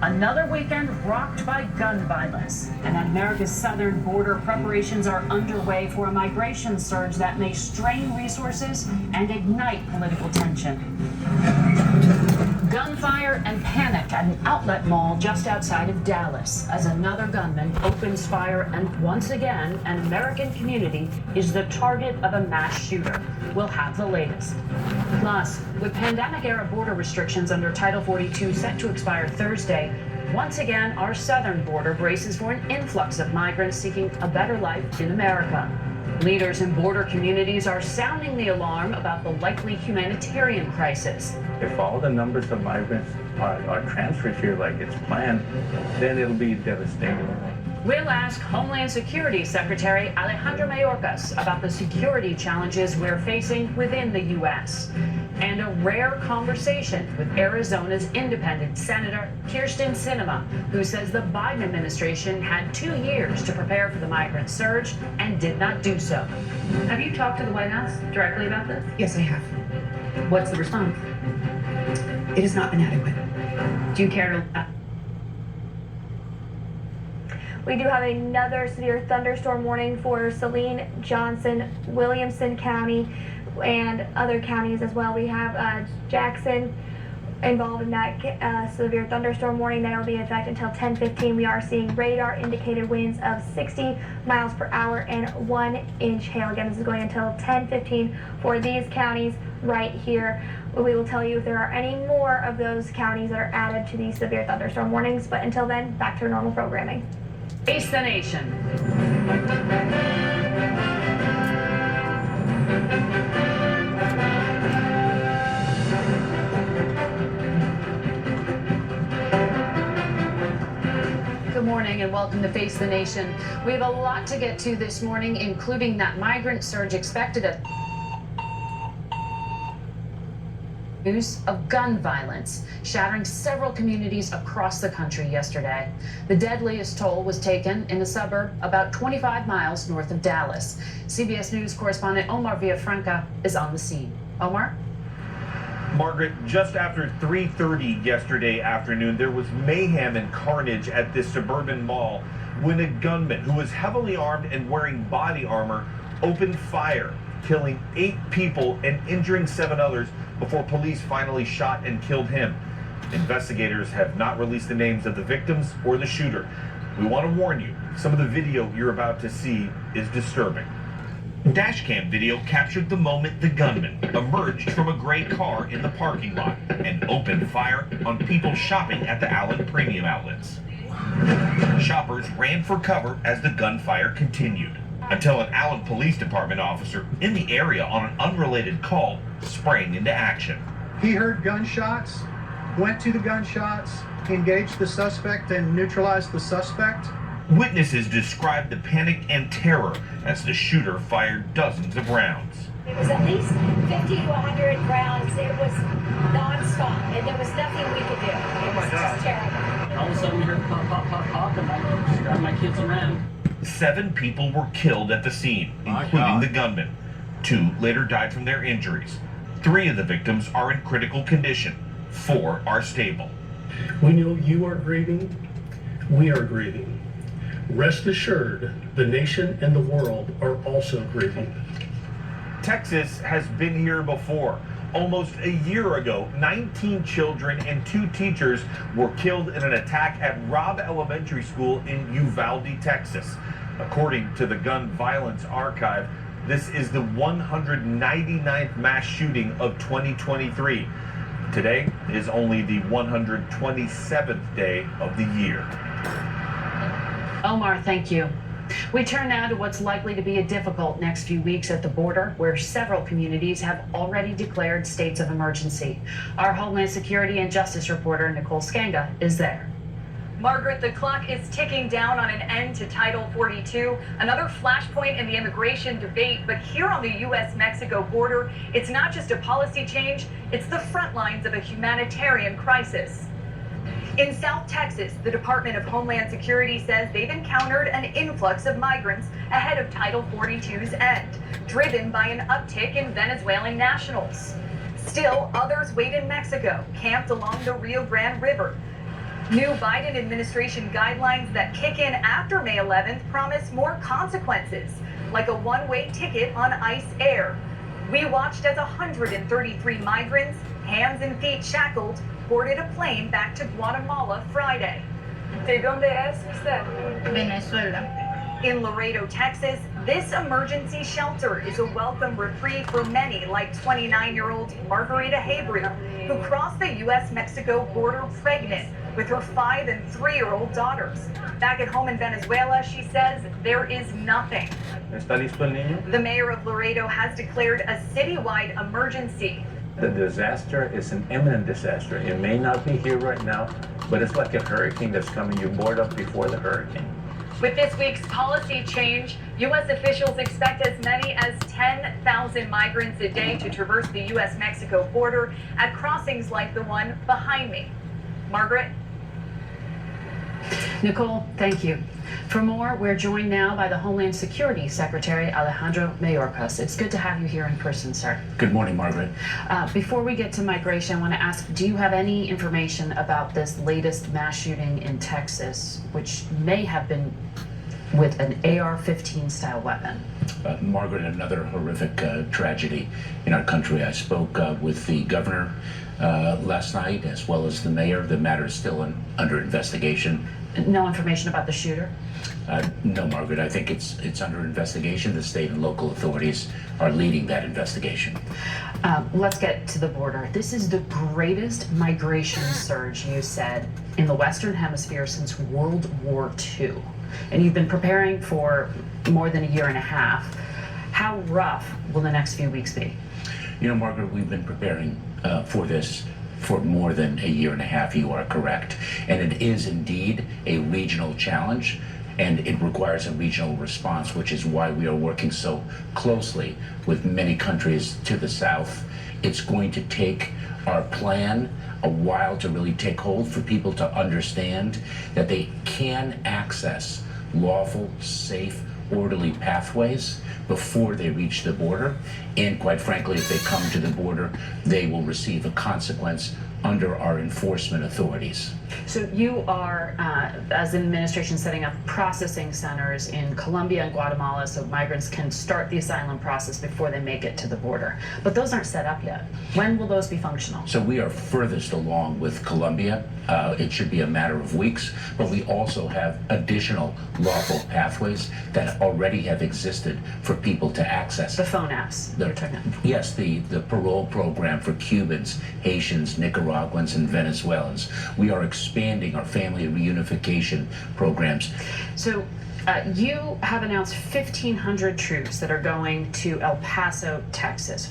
Another weekend rocked by gun violence. And at America's southern border, preparations are underway for a migration surge that may strain resources and ignite political tension. Gunfire and panic at an outlet mall just outside of Dallas as another gunman opens fire, and once again, an American community is the target of a mass shooter. We'll have the latest. Plus, with pandemic-era border restrictions under Title 42 set to expire Thursday, once again, our southern border braces for an influx of migrants seeking a better life in America. Leaders in border communities are sounding the alarm about the likely humanitarian crisis. If all the numbers of migrants are transferred here like it's planned, then it'll be devastating. We'll ask Homeland Security Secretary Alejandro Mayorkas about the security challenges we're facing within the U.S. And a rare conversation with Arizona's independent Senator Kyrsten Sinema, who says the Biden administration had 2 years to prepare for the migrant surge and did not do so. Have you talked to the White House directly about this? Yes, I have. What's the response? It has not been adequate. Do you care to... We do have another severe thunderstorm warning for Saline, Johnson, Williamson County, and other counties as well. We have Jackson involved in that severe thunderstorm warning that will be in effect until 10:15. We are seeing radar indicated winds of 60 miles per hour and 1-inch hail. Again, this is going until 10:15 for these counties right here. We will tell you if there are any more of those counties that are added to these severe thunderstorm warnings. But until then, back to normal programming. Face the nation. Good morning and welcome to Face the Nation. We have a lot to get to this morning, including that migrant surge expected at news of gun violence, shattering several communities across the country yesterday. The deadliest toll was taken in a suburb about 25 miles north of Dallas. CBS News correspondent Omar Villafranca is on the scene. Omar? Margaret, just after 3:30 yesterday afternoon, there was mayhem and carnage at this suburban mall when a gunman who was heavily armed and wearing body armor opened fire, killing 8 people and injuring 7 others before police finally shot and killed him. Investigators have not released the names of the victims or the shooter. We want to warn you, some of the video you're about to see is disturbing. Dashcam video captured the moment the gunman emerged from a gray car in the parking lot and opened fire on people shopping at the Allen Premium Outlets. Shoppers ran for cover as the gunfire continued, until an Allen Police Department officer in the area on an unrelated call sprang into action. He heard gunshots, went to the gunshots, engaged the suspect and neutralized the suspect. Witnesses described the panic and terror as the shooter fired dozens of rounds. It was at least 50 to 100 rounds. It was nonstop, and there was nothing we could do. It was just terrible. All of a sudden we heard pop, pop, pop, pop, and I just grabbed my kids and ran. 7 people were killed at the scene, including the gunman. 2 later died from their injuries. 3 of the victims are in critical condition. 4 are stable. We know you are grieving. We are grieving. Rest assured, the nation and the world are also grieving. Texas has been here before. Almost a year ago, 19 children and 2 teachers were killed in an attack at Robb Elementary School in Uvalde, Texas. According to the Gun Violence Archive, this is the 199th mass shooting of 2023. Today is only the 127th day of the year. Omar, thank you. We turn now to what's likely to be a difficult next few weeks at the border, where several communities have already declared states of emergency. Our Homeland Security and Justice reporter, Nicole Skanga, is there. Margaret, the clock is ticking down on an end to Title 42, another flashpoint in the immigration debate. But here on the U.S.-Mexico border, it's not just a policy change, it's the front lines of a humanitarian crisis. In South Texas, the Department of Homeland Security says they've encountered an influx of migrants ahead of Title 42's end, driven by an uptick in Venezuelan nationals. Still, others wait in Mexico, camped along the Rio Grande River. New Biden administration guidelines that kick in after May 11th promise more consequences, like a one-way ticket on ICE Air. We watched as 133 migrants, hands and feet shackled, boarded a plane back to Guatemala Friday. ¿De dónde es usted? Venezuela. In Laredo, Texas, this emergency shelter is a welcome reprieve for many, like 29-year-old Margarita Hebrew, who crossed the U.S.-Mexico border pregnant with her 5- and 3-year-old daughters. Back at home in Venezuela, she says there is nothing. ¿Está listo el niño? The mayor of Laredo has declared a citywide emergency. The disaster is an imminent disaster. It may not be here right now, but it's like a hurricane that's coming. You board up before the hurricane. With this week's policy change, U.S. officials expect as many as 10,000 migrants a day to traverse the U.S.-Mexico border at crossings like the one behind me. Margaret? Nicole, thank you. For more, we're joined now by the Homeland Security Secretary, Alejandro Mayorkas. It's good to have you here in person, sir. Good morning, Margaret. Before we get to migration, I want to ask, do you have any information about this latest mass shooting in Texas, which may have been with an AR-15 style weapon? Margaret, another horrific tragedy in our country. I spoke with the governor last night, as well as the mayor. The matter is still under investigation. No information about the shooter? No, Margaret. I think it's under investigation. The state and local authorities are leading that investigation. Let's get to the border. This is the greatest migration surge, you said, in the Western Hemisphere since World War II. And you've been preparing for more than a year and a half. How rough will the next few weeks be? You know, Margaret, we've been preparing for this for more than a year and a half. You are correct. And it is indeed a regional challenge, and it requires a regional response, which is why we are working so closely with many countries to the south. It's going to take our plan a while to really take hold, for people to understand that they can access lawful, safe, orderly pathways before they reach the border. And quite frankly, if they come to the border, they will receive a consequence under our enforcement authorities. So you are, as an administration, setting up processing centers in Colombia and Guatemala so migrants can start the asylum process before they make it to the border. But those aren't set up yet. When will those be functional? So we are furthest along with Colombia. It should be a matter of weeks, but we also have additional lawful pathways that already have existed for people to access. The phone apps you're talking about? Yes, the parole program for Cubans, Haitians, Nicaraguans, and Venezuelans. We are expanding our family reunification programs. So you have announced 1,500 troops that are going to El Paso, Texas.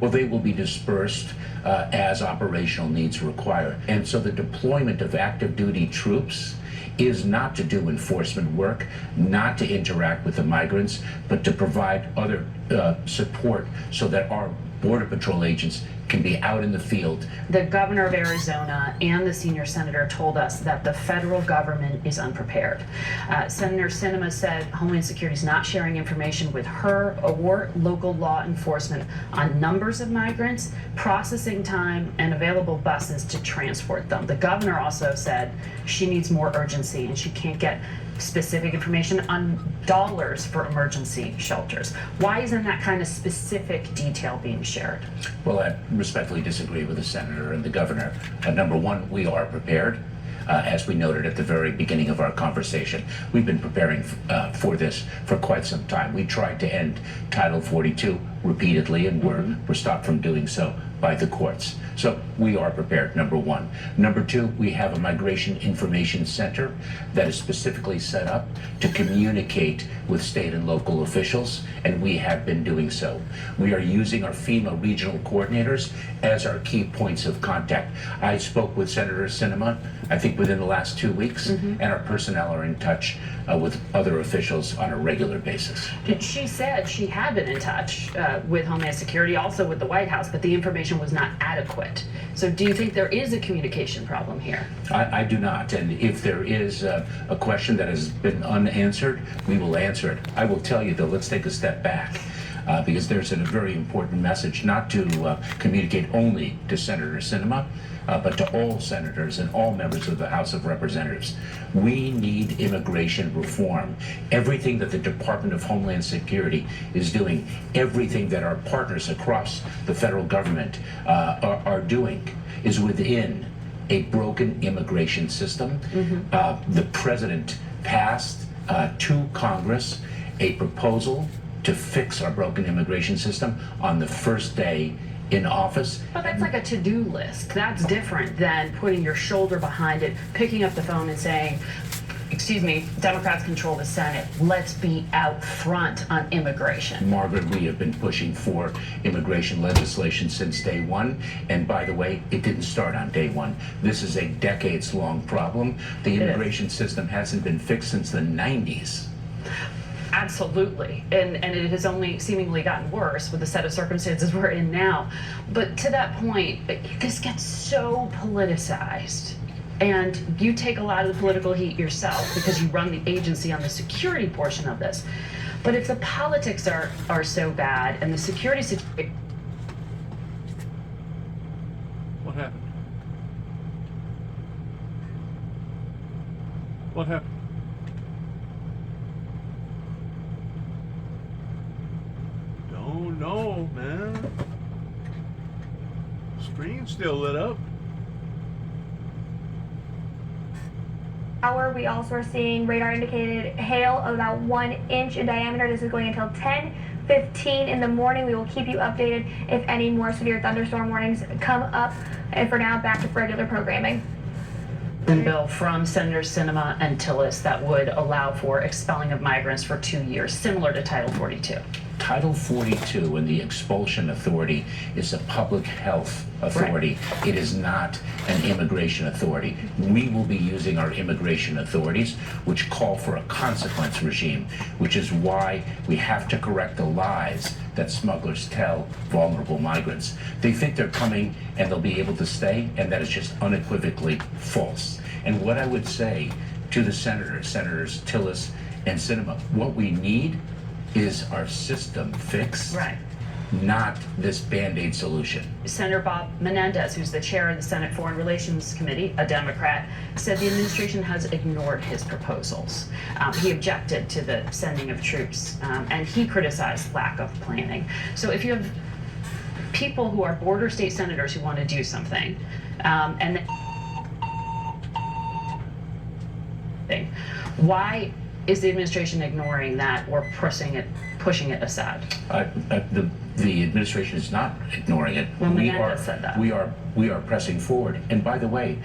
Well, they will be dispersed as operational needs require. And so the deployment of active duty troops is not to do enforcement work, not to interact with the migrants, but to provide other support so that our Border Patrol agents can be out in the field. The governor of Arizona and the senior senator told us that the federal government is unprepared. Senator Sinema said Homeland Security is not sharing information with her or local law enforcement on numbers of migrants, processing time, and available buses to transport them. The governor also said she needs more urgency and she can't get specific information on dollars for emergency shelters. Why isn't that kind of specific detail being shared? Well, I respectfully disagree with the senator and the governor. Number one, we are prepared. As we noted at the very beginning of our conversation, we've been preparing for this for quite some time. We tried to end Title 42 repeatedly, and we're stopped from doing so by the courts. So we are prepared, number one. Number two, we have a migration information center that is specifically set up to communicate with state and local officials, and we have been doing so. We are using our FEMA regional coordinators as our key points of contact. I spoke with Senator Sinema, I think within the last 2 weeks, and our personnel are in touch with other officials on a regular basis. She said she had been in touch with Homeland Security, also with the White House, but the information was not adequate. So do you think there is a communication problem here? I do not. And if there is a question that has been unanswered, we will answer it. I will tell you, though, let's take a step back. because there's a very important message not to communicate only to Senator Sinema, but to all senators and all members of the House of Representatives. We need immigration reform. Everything that the Department of Homeland Security is doing, everything that our partners across the federal government are doing is within a broken immigration system. The president passed to Congress a proposal to fix our broken immigration system on the first day in office. But that's like a to-do list. That's different than putting your shoulder behind it, picking up the phone and saying, excuse me, Democrats control the Senate. Let's be out front on immigration. Margaret, we have been pushing for immigration legislation since day one. And by the way, it didn't start on day one. This is a decades-long problem. The immigration system hasn't been fixed since the 90s. Absolutely. And it has only seemingly gotten worse with the set of circumstances we're in now. But to that point, this gets so politicized. And you take a lot of the political heat yourself because you run the agency on the security portion of this. But if the politics are so bad and the security situation... What happened? What happened? Don't know, man. Screen's still lit up. We also are seeing radar indicated hail of about 1 inch in diameter. This is going until 10:15 in the morning. We will keep you updated if any more severe thunderstorm warnings come up. And for now, back to regular programming. Bill from Senator Sinema and Tillis that would allow for expelling of migrants for 2 years, similar to Title 42. Title 42 and the expulsion authority is a public health authority. Right. It is not an immigration authority. We will be using our immigration authorities, which call for a consequence regime, which is why we have to correct the lies that smugglers tell vulnerable migrants. They think they're coming and they'll be able to stay, and that is just unequivocally false. And what I would say to the Senators Tillis and Sinema, what we need is our system fixed, right, not this Band-Aid solution. Senator Bob Menendez, who's the chair of the Senate Foreign Relations Committee, a Democrat, said the administration has ignored his proposals. He objected to the sending of troops, and he criticized lack of planning. So if you have people who are border state senators who want to do something, why is the administration ignoring that or pushing it aside? The administration is not ignoring it. Well, Menendez said that. We are pressing forward. And by the way,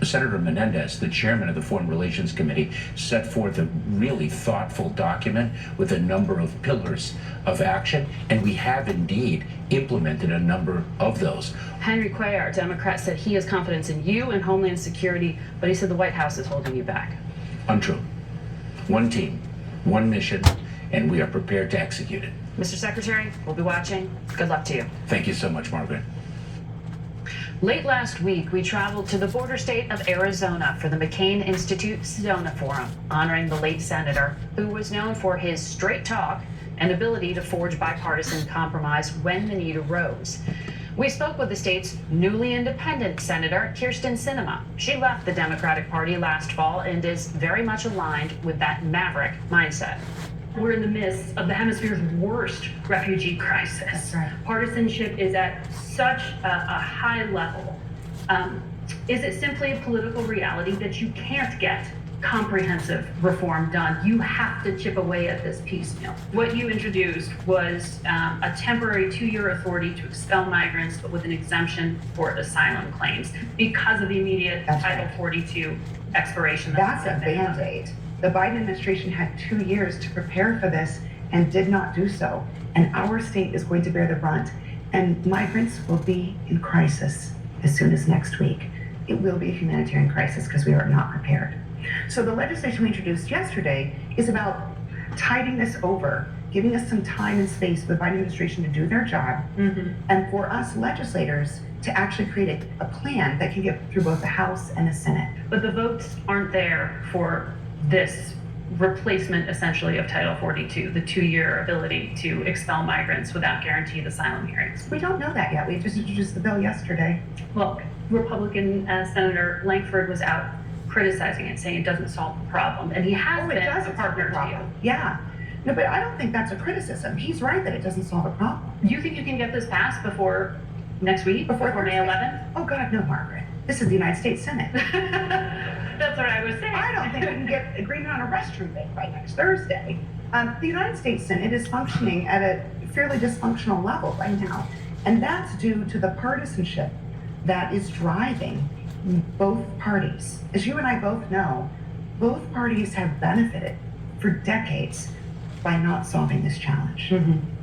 Senator Menendez, the chairman of the Foreign Relations Committee, set forth a really thoughtful document with a number of pillars of action, and we have indeed implemented a number of those. Henry Cuellar, Democrat, said he has confidence in you and Homeland Security, but he said the White House is holding you back. Untrue. One team, one mission, and we are prepared to execute it. Mr. Secretary, we'll be watching. Good luck to you. Thank you so much, Margaret. Late last week, we traveled to the border state of Arizona for the McCain Institute Sedona Forum, honoring the late senator, who was known for his straight talk and ability to forge bipartisan compromise when the need arose. We spoke with the state's newly independent Senator Kyrsten Sinema. She left the Democratic Party last fall and is very much aligned with that maverick mindset. We're in the midst of the hemisphere's worst refugee crisis. That's right. Partisanship is at such a high level. Is it simply a political reality that you can't get comprehensive reform done? You have to chip away at this piecemeal. What you introduced was a temporary 2-year authority to expel migrants, but with an exemption for asylum claims because of the immediate Title 42 expiration. That's a Band-Aid. The Biden administration had 2 years to prepare for this and did not do so. And our state is going to bear the brunt. And migrants will be in crisis as soon as next week. It will be a humanitarian crisis because we are not prepared. So the legislation we introduced yesterday is about tiding this over, giving us some time and space for the Biden administration to do their job, and for us legislators to actually create a plan that can get through both the House and the Senate. But the votes aren't there for this replacement essentially of Title 42, the 2-year ability to expel migrants without guaranteed asylum hearings. We don't know that yet. We just introduced the bill yesterday. Well, Republican Senator Lankford was out criticizing it, saying it doesn't solve the problem, and he has been a partner to you. Yeah. No, but I don't think that's a criticism. He's right that it doesn't solve a problem. Do you think you can get this passed before next week, before May 11th? Oh, God, no, Margaret. This is the United States Senate. That's what I was saying. I don't think we can get agreement on a restroom ban by next Thursday. The United States Senate is functioning at a fairly dysfunctional level right now, and that's due to the partisanship that is driving both parties. As you and I both know, both parties have benefited for decades by not solving this challenge.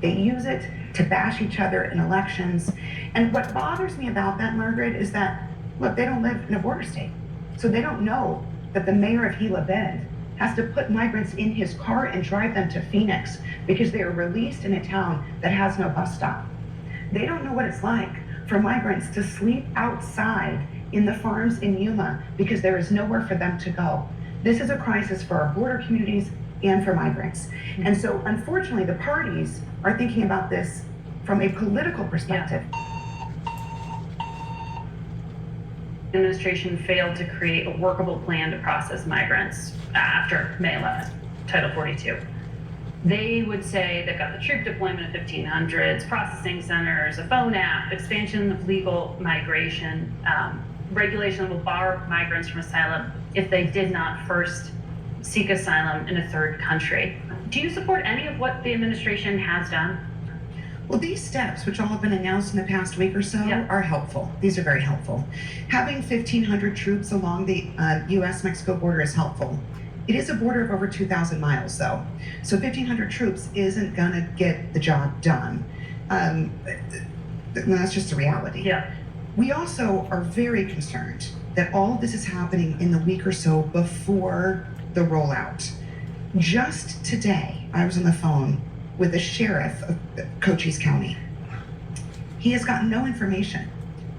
They use it to bash each other in elections. And what bothers me about that, Margaret, is that, look, they don't live in a border state. So they don't know that the mayor of Gila Bend has to put migrants in his car and drive them to Phoenix because they are released in a town that has no bus stop. They don't know what it's like for migrants to sleep outside in the farms in Yuma because there is nowhere for them to go. This is a crisis for our border communities and for migrants. And so unfortunately, the parties are thinking about this from a political perspective. The administration failed to create a workable plan to process migrants after May 11th, Title 42. They would say they've got the troop deployment of 1,500s, processing centers, a phone app, expansion of legal migration, regulation that will bar migrants from asylum if they did not first seek asylum in a third country. Do you support any of what the administration has done? Well, these steps, which all have been announced in the past week or so, are helpful. These are very helpful. Having 1,500 troops along the U.S.-Mexico border is helpful. It is a border of over 2,000 miles, though. So 1,500 troops isn't going to get the job done. That's just a reality. Yeah. We also are very concerned that all of this is happening in the week or so before the rollout. Just today, I was on the phone with the sheriff of Cochise County. He has gotten no information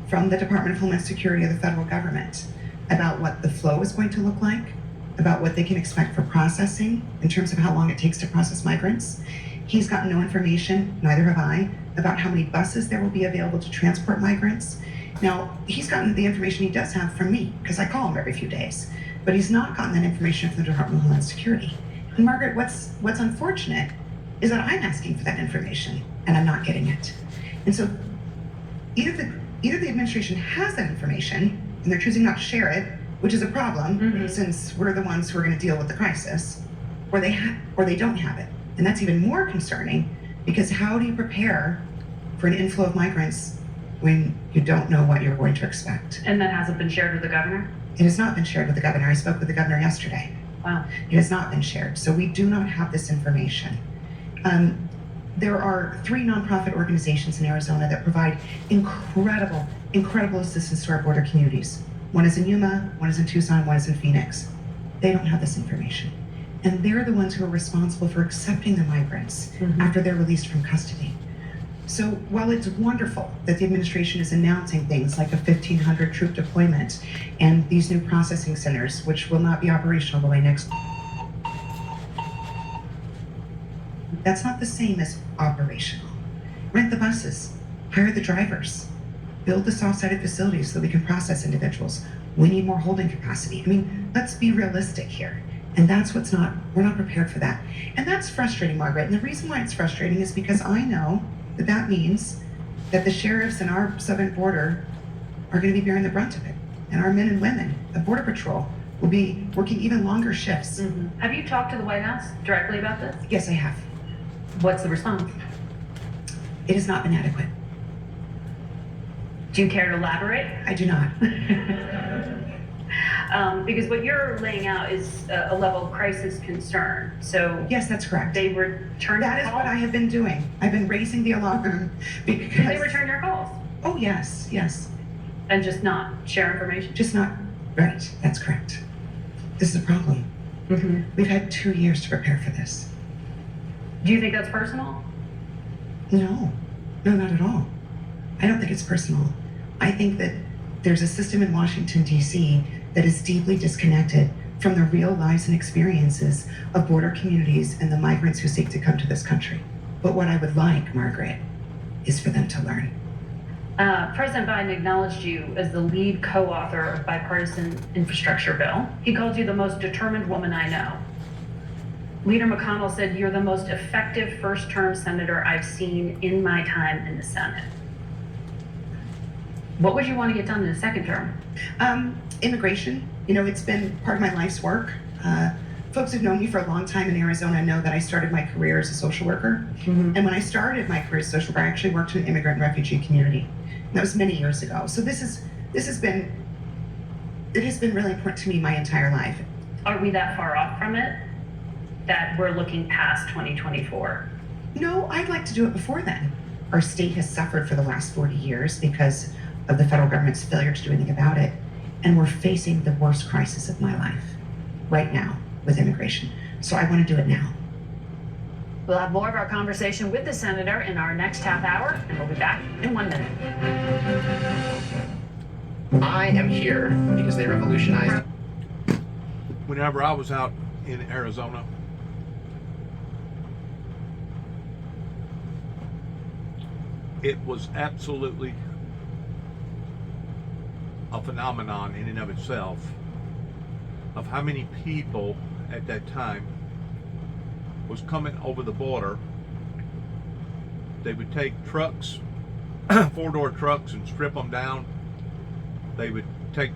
from the Department of Homeland Security or the federal government about what the flow is going to look like, about what they can expect for processing in terms of how long it takes to process migrants. He's gotten no information, neither have I, about how many buses there will be available to transport migrants. Now, he's gotten the information he does have from me, because I call him every few days, but he's not gotten that information from the Department of Homeland Security. And Margaret, what's unfortunate is that I'm asking for that information and I'm not getting it. And so either the administration has that information and they're choosing not to share it, which is a problem since we're the ones who are going to deal with the crisis, or they don't have it. And that's even more concerning because how do you prepare for an inflow of migrants when you don't know what you're going to expect? And that hasn't been shared with the governor? It has not been shared with the governor. I spoke with the governor yesterday. Wow. It has not been shared. So we do not have this information. There are 3 nonprofit organizations in Arizona that provide incredible assistance to our border communities. One is in Yuma, one is in Tucson, one is in Phoenix. They don't have this information. And they're the ones who are responsible for accepting the migrants after they're released from custody. So while it's wonderful that the administration is announcing things like a 1,500 troop deployment and these new processing centers, which will not be operational by next, that's not the same as operational. Rent the buses, hire the drivers, build the soft-sided facilities so we can process individuals. We need more holding capacity. I mean, let's be realistic here. And that's we're not prepared for that. And that's frustrating, Margaret. And the reason why it's frustrating is because I know that means that the sheriffs in our southern border are going to be bearing the brunt of it. And our men and women of Border Patrol will be working even longer shifts. Have you talked to the White House directly about this? Yes, I have. What's the response? It has not been adequate. Do you care to elaborate? I do not. Because what you're laying out is a level of crisis concern. So yes, that's correct. They return. That is what I have been doing. I've been raising the alarm because do they return your calls? Oh yes, yes. And just not share information? Just not. Right. That's correct. This is a problem. We've had 2 years to prepare for this. Do you think that's personal? No, not at all. I don't think it's personal. I think that there's a system in Washington, D.C. that is deeply disconnected from the real lives and experiences of border communities and the migrants who seek to come to this country. But what I would like, Margaret, is for them to learn. President Biden acknowledged you as the lead co-author of bipartisan infrastructure bill. He called you the most determined woman I know. Leader McConnell said you're the most effective first-term senator I've seen in my time in the Senate. What would you want to get done in the second term? Immigration. You know, it's been part of my life's work. Folks who've known me for a long time in Arizona know that I started my career as a social worker. And when I started my career as a social worker, I actually worked in an immigrant and refugee community. And that was many years ago. So it has been really important to me my entire life. Are we that far off from it that we're looking past 2024? No, I'd like to do it before then. Our state has suffered for the last 40 years because of the federal government's failure to do anything about it. And we're facing the worst crisis of my life right now with immigration. So I want to do it now. We'll have more of our conversation with the senator in our next half hour, and we'll be back in 1 minute. I am here because they revolutionized. Whenever I was out in Arizona, it was absolutely a phenomenon in and of itself of how many people at that time was coming over the border. They would take trucks, four-door trucks, and strip them down. They would take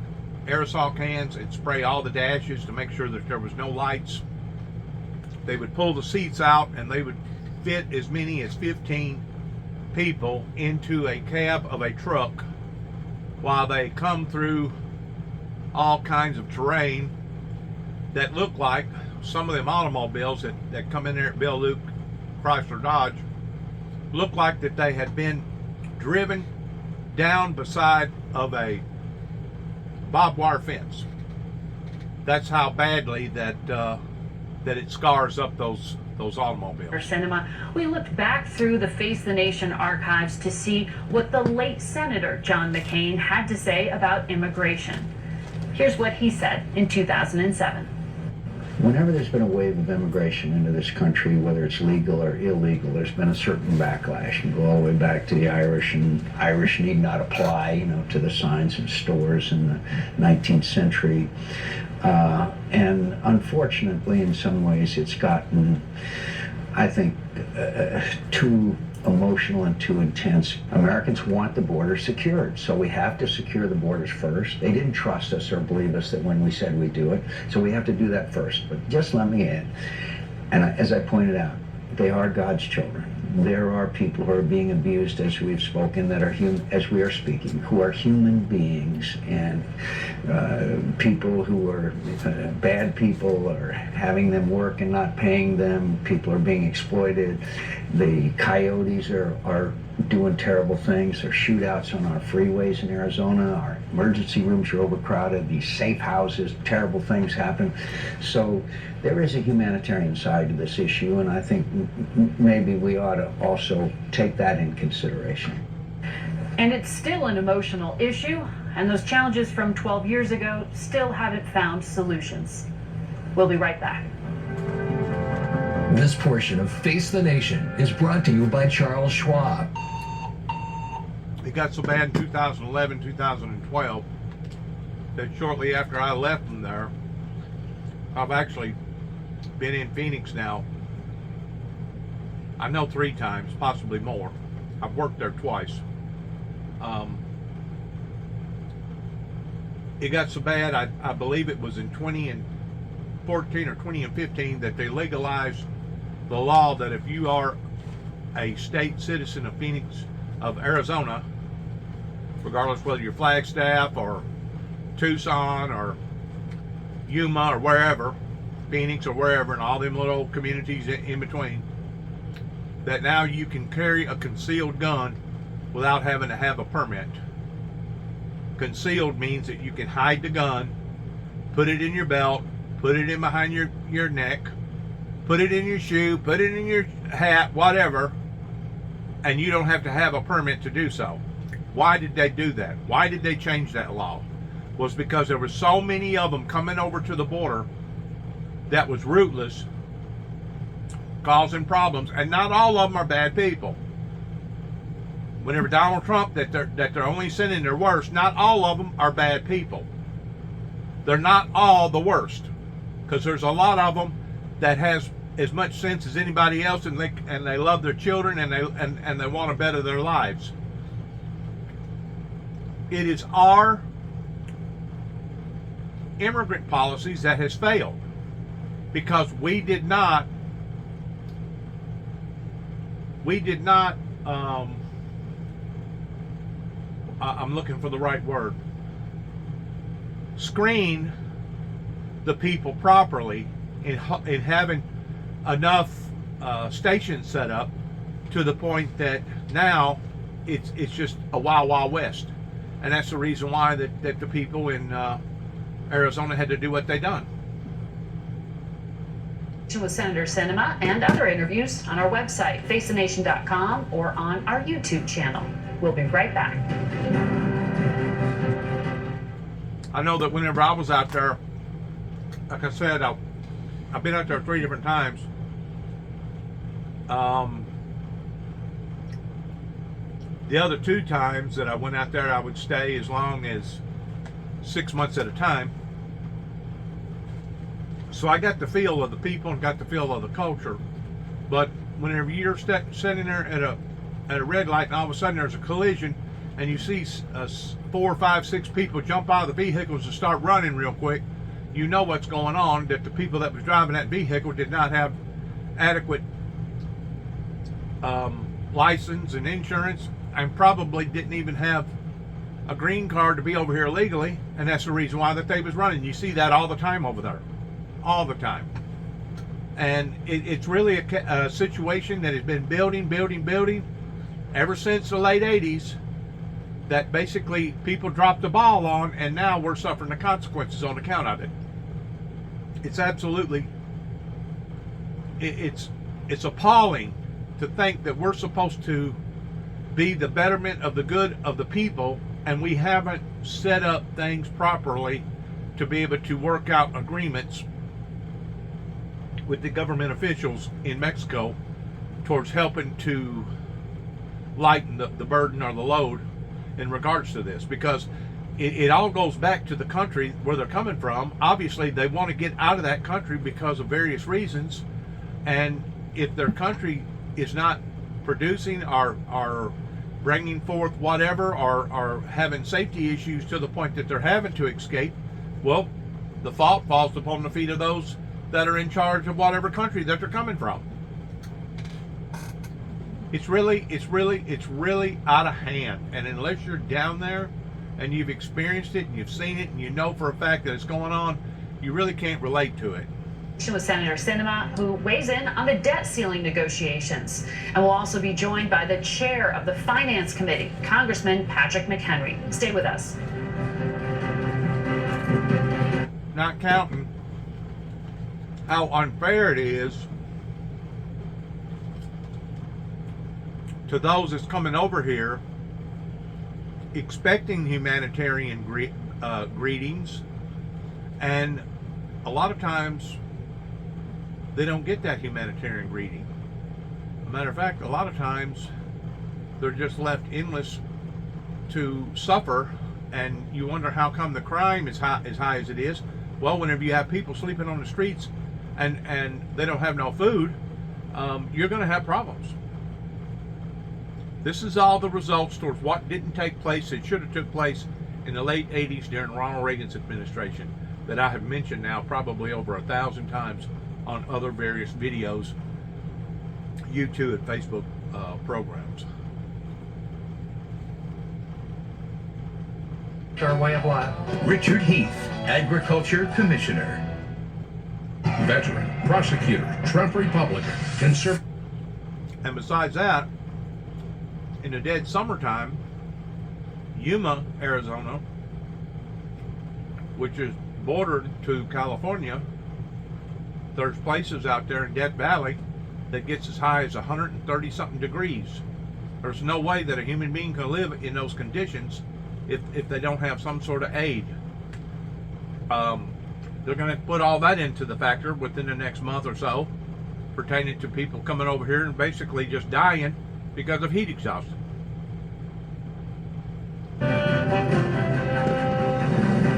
aerosol cans and spray all the dashes to make sure that there was no lights. They would pull the seats out and they would fit as many as 15 people into a cab of a truck while they come through all kinds of terrain that looked like some of them automobiles that come in there at Bill Luke Chrysler Dodge looked like that they had been driven down beside of a barbed wire fence. That's how badly that it scars up those automobiles. Cinema. We looked back through the Face the Nation archives to see what the late Senator John McCain had to say about immigration. Here's what he said in 2007. Whenever there's been a wave of immigration into this country, whether it's legal or illegal, there's been a certain backlash. You go all the way back to the Irish, and Irish need not apply, to the signs in stores in the 19th century. And unfortunately, in some ways, it's gotten, I think, too emotional and too intense. Americans want the border secured, so we have to secure the borders first. They didn't trust us or believe us that when we said we'd do it, so we have to do that first. But just let me in. And as I pointed out, they are God's children. There are people who are being abused, as we've spoken, that are as we are speaking, who are human beings, and people who are bad people are having them work and not paying them. People are being exploited. The coyotes are doing terrible things. There are shootouts on our freeways in Arizona. Our emergency rooms are overcrowded. These safe houses, terrible things happen. So there is a humanitarian side to this issue, and I think maybe we ought to also take that in consideration. And it's still an emotional issue, and those challenges from 12 years ago still haven't found solutions. We'll be right back. This portion of Face the Nation is brought to you by Charles Schwab. It got so bad in 2011, 2012 that shortly after I left from there, I've actually been in Phoenix now, I know 3 times, possibly more. I've worked there twice. It got so bad, I believe it was in 2014 or 2015 that they legalized the law that if you are a state citizen of Phoenix, of Arizona, regardless whether you're Flagstaff or Tucson or Yuma or wherever, Phoenix or wherever, and all them little communities in between, that now you can carry a concealed gun without having to have a permit. Concealed means that you can hide the gun, put it in your belt, put it in behind your neck, put it in your shoe, put it in your hat, whatever, and you don't have to have a permit to do so. Why did they do that? Why did they change that law? was because there were so many of them coming over to the border that was rootless, causing problems, and not all of them are bad people. Whenever Donald Trump that they're only sending their worst, not all of them are bad people. They're not all the worst, because there's a lot of them that has as much sense as anybody else, and they love their children, and they want to better their lives. It is our immigrant policies that has failed, because we did not I'm looking for the right word, screen the people properly in having enough stations set up to the point that now it's just a wild, wild west. And that's the reason why that the people in Arizona had to do what they done. With Senator Sinema and other interviews on our website, facetheNation.com, or on our YouTube channel. We'll be right back. I know that whenever I was out there, like I said, I've been out there 3 different times. The other 2 times that I went out there, I would stay as long as 6 months at a time. So I got the feel of the people and got the feel of the culture. But whenever you're sitting there at a red light and all of a sudden there's a collision and you see 4, 5, 6 people jump out of the vehicles and start running real quick, you know what's going on, that the people that was driving that vehicle did not have adequate license and insurance, and probably didn't even have a green card to be over here legally, and that's the reason why that they was running. You see that all the time over there. All the time. And it's really a situation that has been building ever since the late 80s, that basically people dropped the ball on, and now we're suffering the consequences on account of it. It's absolutely, it's appalling to think that we're supposed to be the betterment of the good of the people, and we haven't set up things properly to be able to work out agreements with the government officials in Mexico towards helping to lighten the burden or the load in regards to this, because it all goes back to the country where they're coming from. Obviously they want to get out of that country because of various reasons, and if their country is not producing or bringing forth whatever, or having safety issues to the point that they're having to escape, well, the fault falls upon the feet of those that are in charge of whatever country that they're coming from. It's really out of hand. And unless you're down there and you've experienced it and you've seen it and you know for a fact that it's going on, you really can't relate to it. With Senator Sinema, who weighs in on the debt ceiling negotiations, and will also be joined by the chair of the Finance Committee, Congressman Patrick McHenry. Stay with us. Not counting how unfair it is to those that's coming over here expecting humanitarian greetings, and a lot of times they don't get that humanitarian greeting. As a matter of fact, a lot of times they're just left endless to suffer, and you wonder how come the crime is high as it is. Well, whenever you have people sleeping on the streets and they don't have no food, you're going to have problems. This is all the results towards what didn't take place. It should have took place in the late 80s during Ronald Reagan's administration, that I have mentioned now probably over 1,000 times on other various videos, YouTube and Facebook programs. Our way of life. Richard Heath, Agriculture Commissioner. Veteran, prosecutor, Trump Republican, conservative. And besides that, in the dead summertime, Yuma, Arizona, which is bordered to California, there's places out there in Death Valley that gets as high as 130 something degrees. There's no way that a human being can live in those conditions if they don't have some sort of aid. They're going to put all that into the factor within the next month or so, pertaining to people coming over here and basically just dying because of heat exhaustion.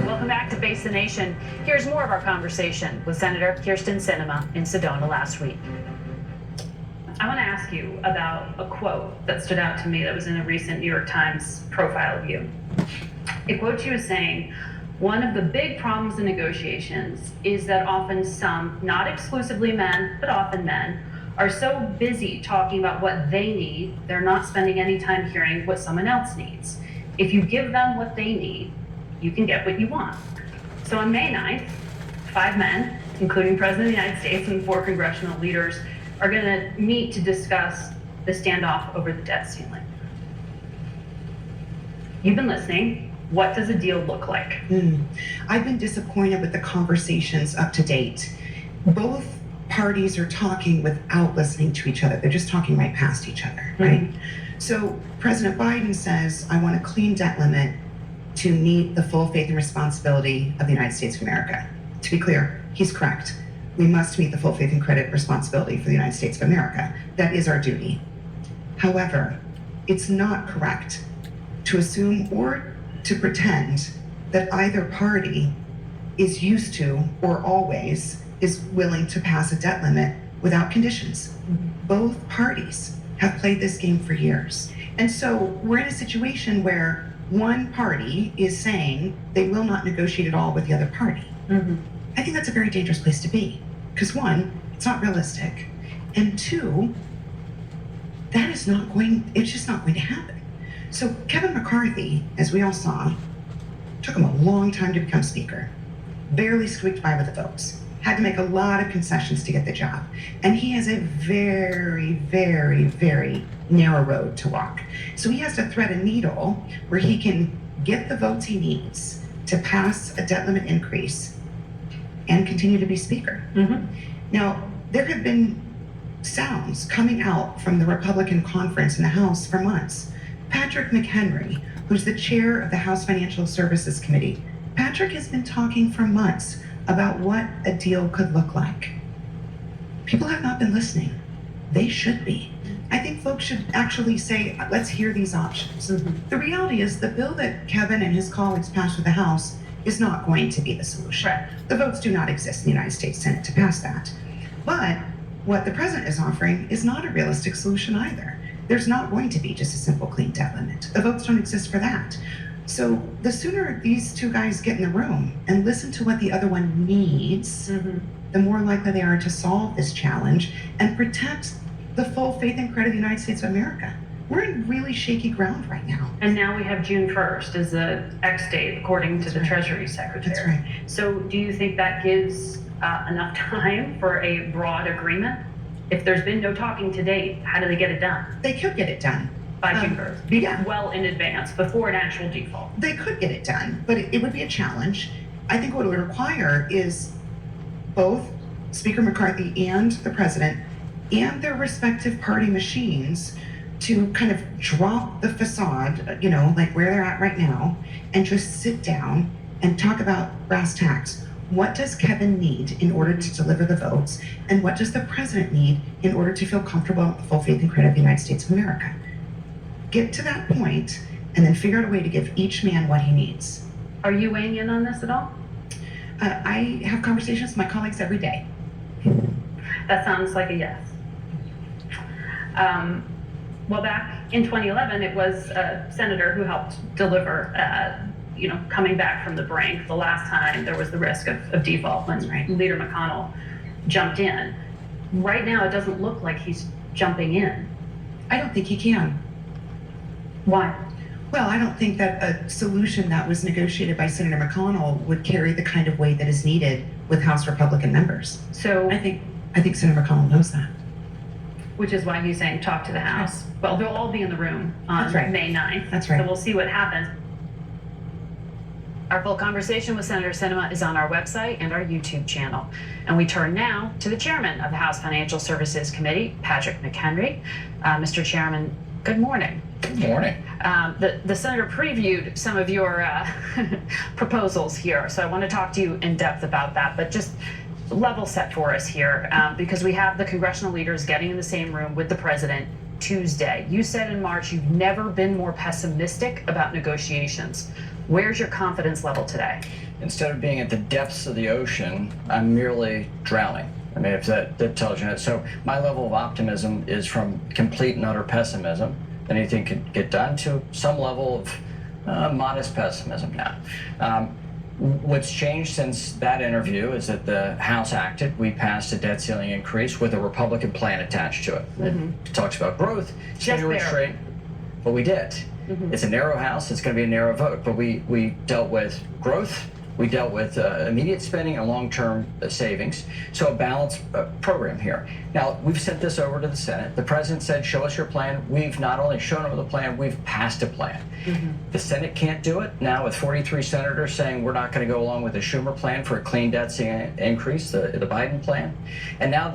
Welcome back to Face the Nation. Here's more of our conversation with Senator Kyrsten Sinema in Sedona last week. I want to ask you about a quote that stood out to me that was in a recent New York Times profile of you. It quotes you as saying, "One of the big problems in negotiations is that often some, not exclusively men, but often men, are so busy talking about what they need, they're not spending any time hearing what someone else needs. If you give them what they need, you can get what you want." So on May 9th, 5 men, including President of the United States and 4 congressional leaders, are going to meet to discuss the standoff over the debt ceiling. You've been listening. What does a deal look like? I've been disappointed with the conversations up to date. Both parties are talking without listening to each other. They're just talking right past each other, right? So President Biden says, I want a clean debt limit to meet the full faith and responsibility of the United States of America. To be clear, he's correct. We must meet the full faith and credit responsibility for the United States of America. That is our duty. However, it's not correct to assume or to pretend that either party is used to or always is willing to pass a debt limit without conditions. Both parties have played this game for years. And so we're in a situation where one party is saying they will not negotiate at all with the other party. I think that's a very dangerous place to be. Because 1, it's not realistic. And 2, it's just not going to happen. So Kevin McCarthy, as we all saw, took him a long time to become speaker. Barely squeaked by with the votes. Had to make a lot of concessions to get the job. And he has a very, very, very narrow road to walk. So he has to thread a needle where he can get the votes he needs to pass a debt limit increase and continue to be speaker. Now, there have been sounds coming out from the Republican conference in the House for months. Patrick McHenry, who's the chair of the House Financial Services Committee, Patrick has been talking for months about what a deal could look like. People have not been listening. They should be. I think folks should actually say, let's hear these options. The reality is the bill that Kevin and his colleagues passed with the House is not going to be the solution. The votes do not exist in the United States Senate to pass that. But what the president is offering is not a realistic solution either. There's not going to be just a simple clean debt limit. The votes don't exist for that. So the sooner these 2 guys get in the room and listen to what the other one needs, the more likely they are to solve this challenge and protect the full faith and credit of the United States of America. We're in really shaky ground right now. And now we have June 1st as the X date, according to the Treasury Secretary. That's right. So do you think that gives enough time for a broad agreement? If there's been no talking to date, how do they get it done? They could get it done. By June 1st? Yeah. Well in advance, before an actual default. They could get it done, but it would be a challenge. I think what it would require is both Speaker McCarthy and the president and their respective party machines to kind of drop the facade, like where they're at right now, and just sit down and talk about brass tacks. What does Kevin need in order to deliver the votes? And what does the president need in order to feel comfortable with the full faith and credit of the United States of America? Get to that point and then figure out a way to give each man what he needs. Are you weighing in on this at all? I have conversations with my colleagues every day. That sounds like a yes. Well, back in 2011, it was a senator who helped deliver, coming back from the brink. The last time there was the risk of default when Leader McConnell jumped in. Right now, it doesn't look like he's jumping in. I don't think he can. Why? Well, I don't think that a solution that was negotiated by Senator McConnell would carry the kind of weight that is needed with House Republican members. So I think Senator McConnell knows that. Which is why he's saying talk to the House. Well, they'll all be in the room on May 9th. That's right. So we'll see what happens. Our full conversation with Senator Sinema is on our website and our YouTube channel. And we turn now to the chairman of the House Financial Services Committee, Patrick McHenry. Mr. Chairman, good morning. Good morning. The senator previewed some of your proposals here, so I want to talk to you in depth about that, but just level set for us here, because we have the congressional leaders getting in the same room with the president Tuesday. You said in March you've never been more pessimistic about negotiations. Where's your confidence level today? Instead of being at the depths of the ocean, I'm merely drowning. I mean, if that tells you. So my level of optimism is from complete and utter pessimism, anything could get done, to some level of modest pessimism now. What's changed since that interview is that the House acted. We passed a debt ceiling increase with a Republican plan attached to it. It talks about growth, stimulus rate, but we did. It's a narrow House. It's going to be a narrow vote, but we dealt with growth. We dealt with immediate spending and long-term savings. So a balanced program here. Now, we've sent this over to the Senate. The president said, show us your plan. We've not only shown him the plan, we've passed a plan. The Senate can't do it. Now, with 43 senators saying we're not going to go along with the Schumer plan for a clean debt ceiling increase, the Biden plan. And now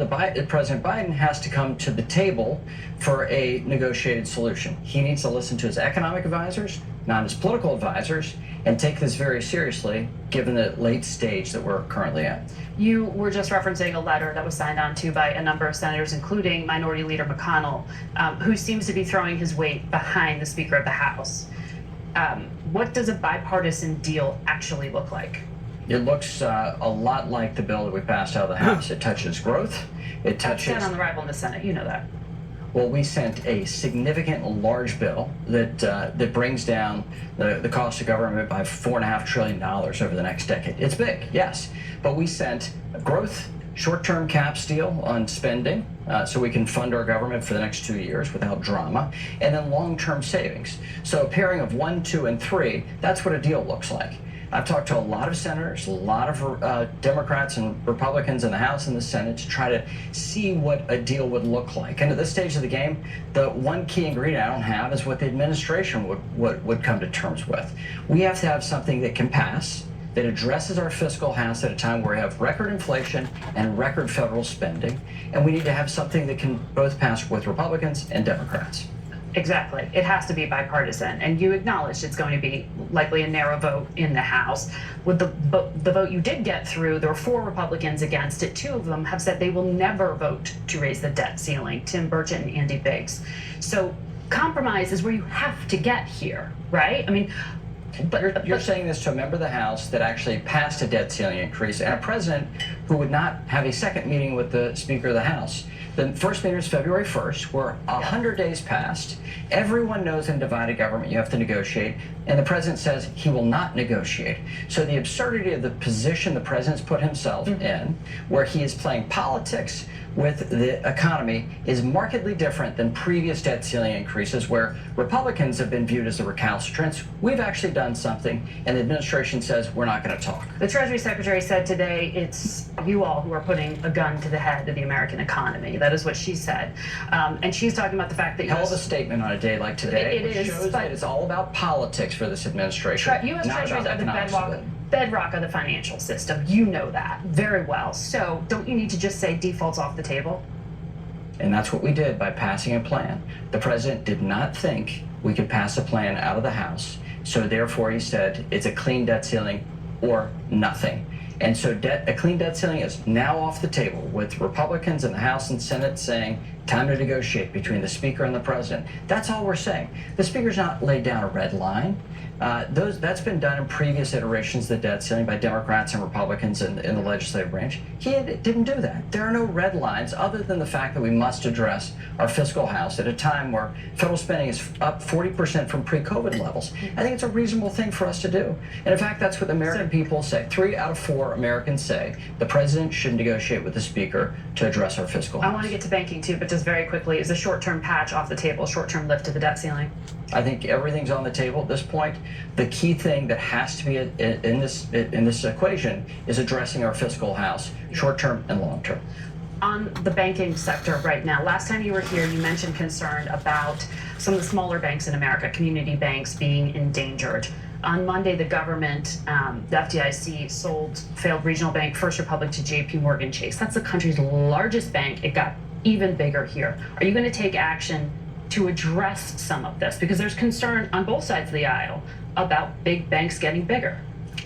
President Biden has to come to the table for a negotiated solution. He needs to listen to his economic advisors, not his political advisors, and take this very seriously, given the late stage that we're currently at. You were just referencing a letter that was signed on to by a number of senators, including Minority Leader McConnell, who seems to be throwing his weight behind the Speaker of the House. What does a bipartisan deal actually look like? It looks a lot like the bill that we passed out of the House. It touches growth. It touches... It's on arrival in the Senate. You know that. Well, we sent a significant, large bill that brings down the cost of government by $4.5 trillion over the next decade. It's big, yes, but we sent growth, short-term caps deal on spending, so we can fund our government for the next 2 years without drama, and then long-term savings. So a pairing of 1, 2, and 3, that's what a deal looks like. I've talked to a lot of senators, a lot of Democrats and Republicans in the House and the Senate to try to see what a deal would look like. And at this stage of the game, the one key ingredient I don't have is what the administration would come to terms with. We have to have something that can pass, that addresses our fiscal house at a time where we have record inflation and record federal spending. And we need to have something that can both pass with Republicans and Democrats. Exactly. It has to be bipartisan. And you acknowledged it's going to be likely a narrow vote in the House. With the vote you did get through, there were 4 Republicans against it. 2 of them have said they will never vote to raise the debt ceiling, Tim Burchett and Andy Biggs. So compromise is where you have to get here, right? I mean, But you're saying this to a member of the House that actually passed a debt ceiling increase and a president who would not have a second meeting with the Speaker of the House. The first meeting is February 1st. We're 100 days past. Everyone knows in divided government you have to negotiate, and the president says he will not negotiate. So the absurdity of the position the president's put himself in, where he is playing politics with the economy, is markedly different than previous debt ceiling increases where Republicans have been viewed as the recalcitrants. We've actually done something, and the administration says we're not going to talk. The Treasury Secretary said today it's you all who are putting a gun to the head of the American economy. That is what she said. And she's talking about the fact that Hell of a statement on a day like today. It is, shows that it's all about politics for this administration. U.S. not Treasuries about are the economics. bedrock of the financial system. You know that very well. So don't you need to just say default's off the table? And that's what we did by passing a plan. The president did not think we could pass a plan out of the House. So therefore he said it's a clean debt ceiling or nothing. And so a clean debt ceiling is now off the table, with Republicans in the House and Senate saying time to negotiate between the Speaker and the President. That's all we're saying. The Speaker's not laid down a red line. That's been done in previous iterations of the debt ceiling by Democrats and Republicans in the legislative branch. He didn't do that. There are no red lines other than the fact that we must address our fiscal house at a time where federal spending is up 40% from pre-COVID levels. I think it's a reasonable thing for us to do. And in fact, that's what the American people say. 3 out of 4 Americans say the president should negotiate with the Speaker to address our fiscal house. I want to get to banking too, but just very quickly, is a short-term patch off the table, short-term lift to the debt ceiling? I think everything's on the table at this point. The key thing that has to be in this equation is addressing our fiscal house, short-term and long-term. On the banking sector right now, last time you were here, you mentioned concern about some of the smaller banks in America, community banks, being endangered. On Monday, the government, the FDIC, sold failed regional bank First Republic to JP Morgan Chase. That's the country's largest bank. It got even bigger here. Are you going to take action to address some of this? Because there's concern on both sides of the aisle about big banks getting bigger.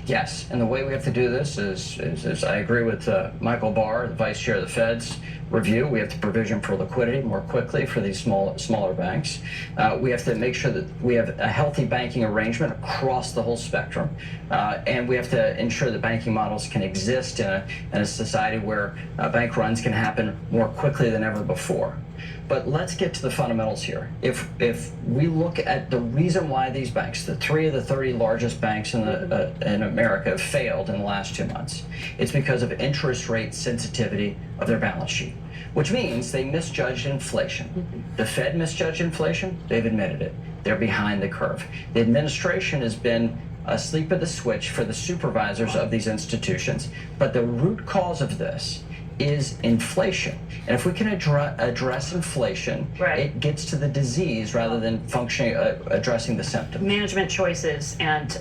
Yes, and the way we have to do this is I agree with Michael Barr, the Vice Chair of the Fed's review. We have to provision for liquidity more quickly for these smaller banks. We have to make sure that we have a healthy banking arrangement across the whole spectrum, and we have to ensure that banking models can exist in a society where bank runs can happen more quickly than ever before. But let's get to the fundamentals here. If we look at the reason why these banks, the 3 of the 30 largest banks in America, have failed in the last 2 months, it's because of interest rate sensitivity of their balance sheet, which means they misjudged inflation. The Fed misjudged inflation. They've admitted it. They're behind the curve. The administration has been asleep at the switch for the supervisors of these institutions. But the root cause of this is inflation. And if we can address inflation, it gets to the disease rather than addressing the symptom. Management choices and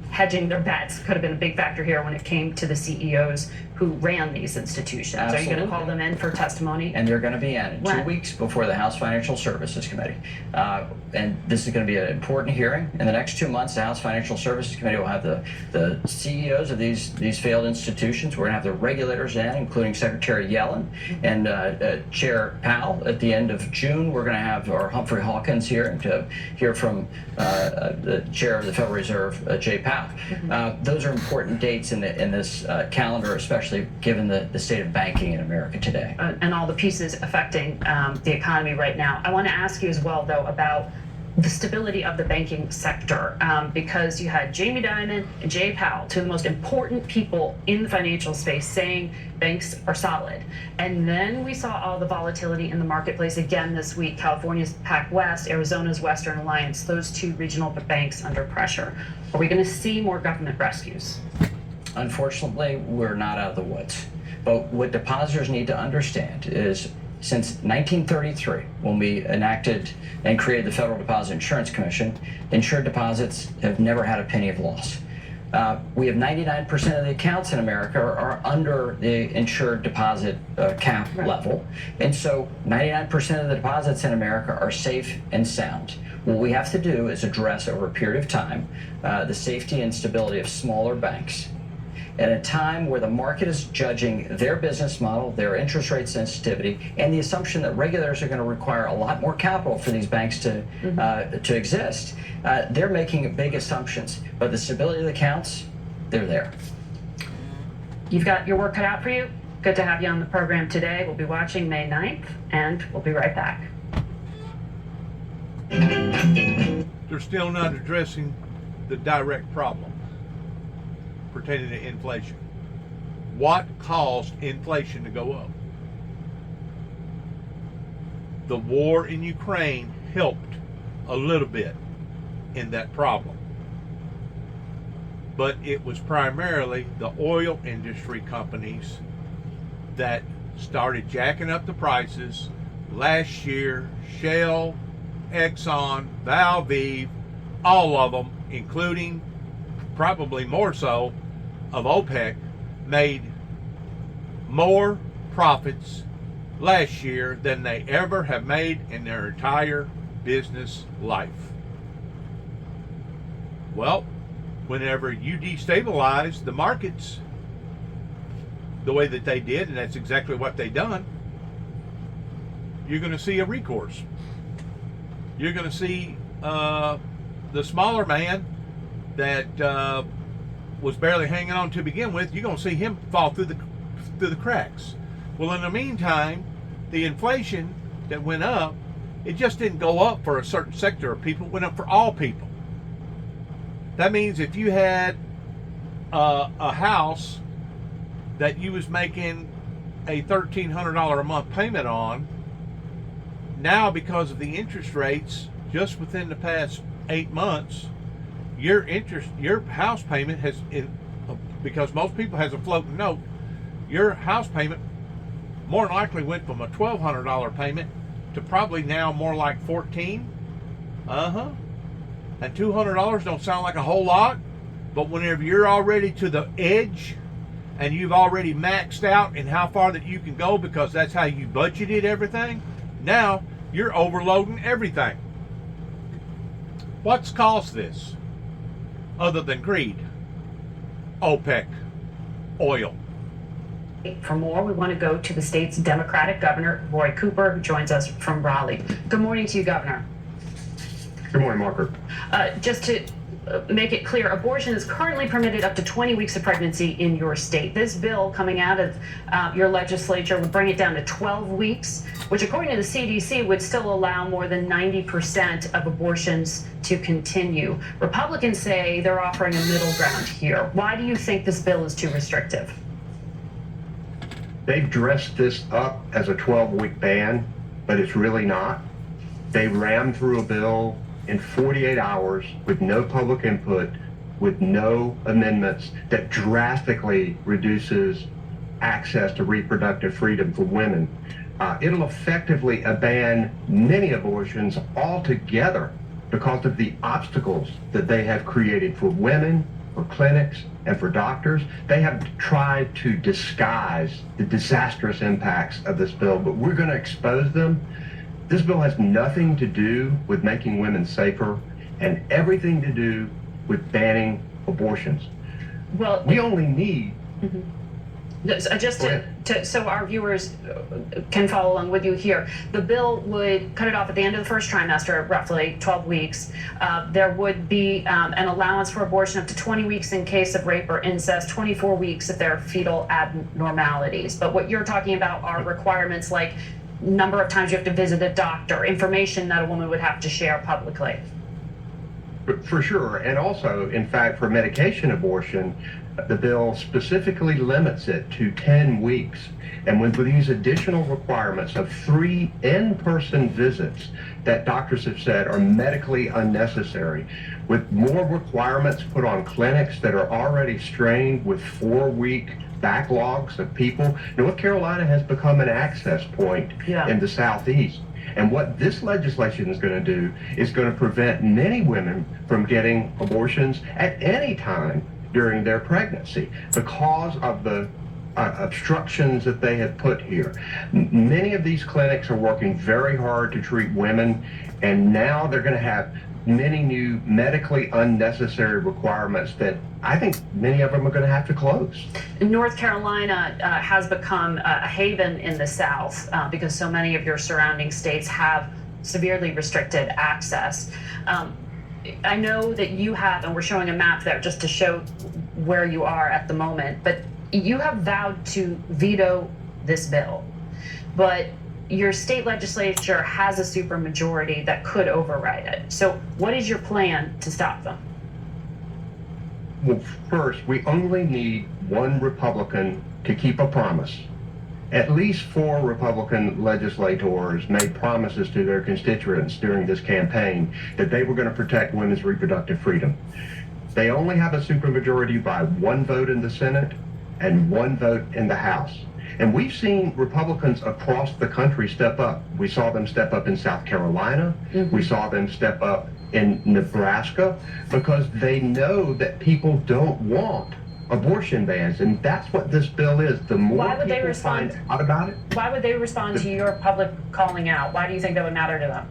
hedging their bets could have been a big factor here when it came to the CEOs who ran these institutions. Absolutely. Are you going to call them in for testimony? And they're going to be in 2 weeks before the House Financial Services Committee. And this is going to be an important hearing. In the next 2 months, the House Financial Services Committee will have the CEOs of these failed institutions. We're going to have the regulators in, including Secretary Yellen and Chair Powell. At the end of June, we're going to have our Humphrey Hawkins here to hear from the Chair of the Federal Reserve, Jay Powell. Those are important dates in this calendar, especially given the state of banking in America today. And all the pieces affecting the economy right now. I want to ask you as well, though, about the stability of the banking sector, because you had Jamie Dimon and Jay Powell, 2 of the most important people in the financial space, saying banks are solid. And then we saw all the volatility in the marketplace again this week. California's PacWest, Arizona's Western Alliance, those 2 regional banks under pressure. Are we going to see more government rescues? Unfortunately, we're not out of the woods. But what depositors need to understand is since 1933, when we enacted and created the Federal Deposit Insurance Commission, insured deposits have never had a penny of loss. We have 99% of the accounts in America are under the insured deposit cap level. And so 99% of the deposits in America are safe and sound. What we have to do is address over a period of time the safety and stability of smaller banks. At a time where the market is judging their business model, their interest rate sensitivity, and the assumption that regulators are going to require a lot more capital for these banks to exist, they're making big assumptions. But the stability of the accounts, they're there. You've got your work cut out for you. Good to have you on the program today. We'll be watching May 9th, and we'll be right back. They're still not addressing the direct problem pertaining to inflation. What caused inflation to go up? The war in Ukraine helped a little bit in that problem. But it was primarily the oil industry companies that started jacking up the prices last year. Shell, Exxon, Valve, all of them, including probably more so of OPEC, made more profits last year than they ever have made in their entire business life. Well, whenever you destabilize the markets the way that they did, and that's exactly what they done, you're going to see a recourse. You're going to see the smaller man that was barely hanging on to begin with, you're going to see him fall through the cracks. Well, in the meantime, the inflation that went up, it just didn't go up for a certain sector of people, it went up for all people. That means if you had a house that you was making a $1,300 a month payment on, now because of the interest rates just within the past 8 months, your house payment has, because most people has a floating note, your house payment more than likely went from a $1,200 payment to probably now more like $1,400. And $200 don't sound like a whole lot, but whenever you're already to the edge and you've already maxed out in how far that you can go because that's how you budgeted everything, now You're overloading everything. What's caused this? Other than greed? OPEC, oil. For more, we want to go to the state's Democratic Governor, Roy Cooper, who joins us from Raleigh. Good morning to you, Governor. Good morning, Margaret. Just to make it clear, abortion is currently permitted up to 20 weeks of pregnancy in your state. This bill coming out of your legislature would bring it down to 12 weeks, which according to the CDC would still allow more than 90% of abortions to continue. Republicans say they're offering a middle ground here. Why do you think this bill is too restrictive? They've dressed this up as a 12-week ban, but it's really not. They rammed through a bill in 48 hours with no public input, with no amendments, that drastically reduces access to reproductive freedom for women. It'll effectively ban many abortions altogether because of the obstacles that they have created for women, for clinics, and for doctors. They have tried to disguise the disastrous impacts of this bill, but we're going to expose them. This bill has nothing to do with making women safer and everything to do with banning abortions. Well, we only need... Just so our viewers can follow along with you here, the bill would cut it off at the end of the first trimester, roughly 12 weeks. There would be an allowance for abortion up to 20 weeks in case of rape or incest, 24 weeks if there are fetal abnormalities. But what you're talking about are requirements like number of times you have to visit a doctor, information that a woman would have to share publicly. For sure. And also, in fact, for medication abortion, the bill specifically limits it to 10 weeks. And with these additional requirements of 3 in-person visits that doctors have said are medically unnecessary, with more requirements put on clinics that are already strained with 4-week backlogs of people. North Carolina has become an access point in the Southeast. And what this legislation is going to do is going to prevent many women from getting abortions at any time during their pregnancy because of the obstructions that they have put here. Many of these clinics are working very hard to treat women, and now they're going to have many new medically unnecessary requirements that I think many of them are going to have to close. North Carolina has become a haven in the South because so many of your surrounding states have severely restricted access. I know that you have, and we're showing a map there just to show where you are at the moment, but you have vowed to veto this bill. But your state legislature has a supermajority that could override it. So what is your plan to stop them? Well, first, we only need one Republican to keep a promise. At least 4 Republican legislators made promises to their constituents during this campaign that they were going to protect women's reproductive freedom. They only have a supermajority by 1 vote in the Senate and 1 vote in the House. And we've seen Republicans across the country step up. We saw them step up in South Carolina. We saw them step up in Nebraska because they know that people don't want abortion bans, and that's what this bill is. The more people find out about it... Why would they respond to your public calling out? Why do you think that would matter to them?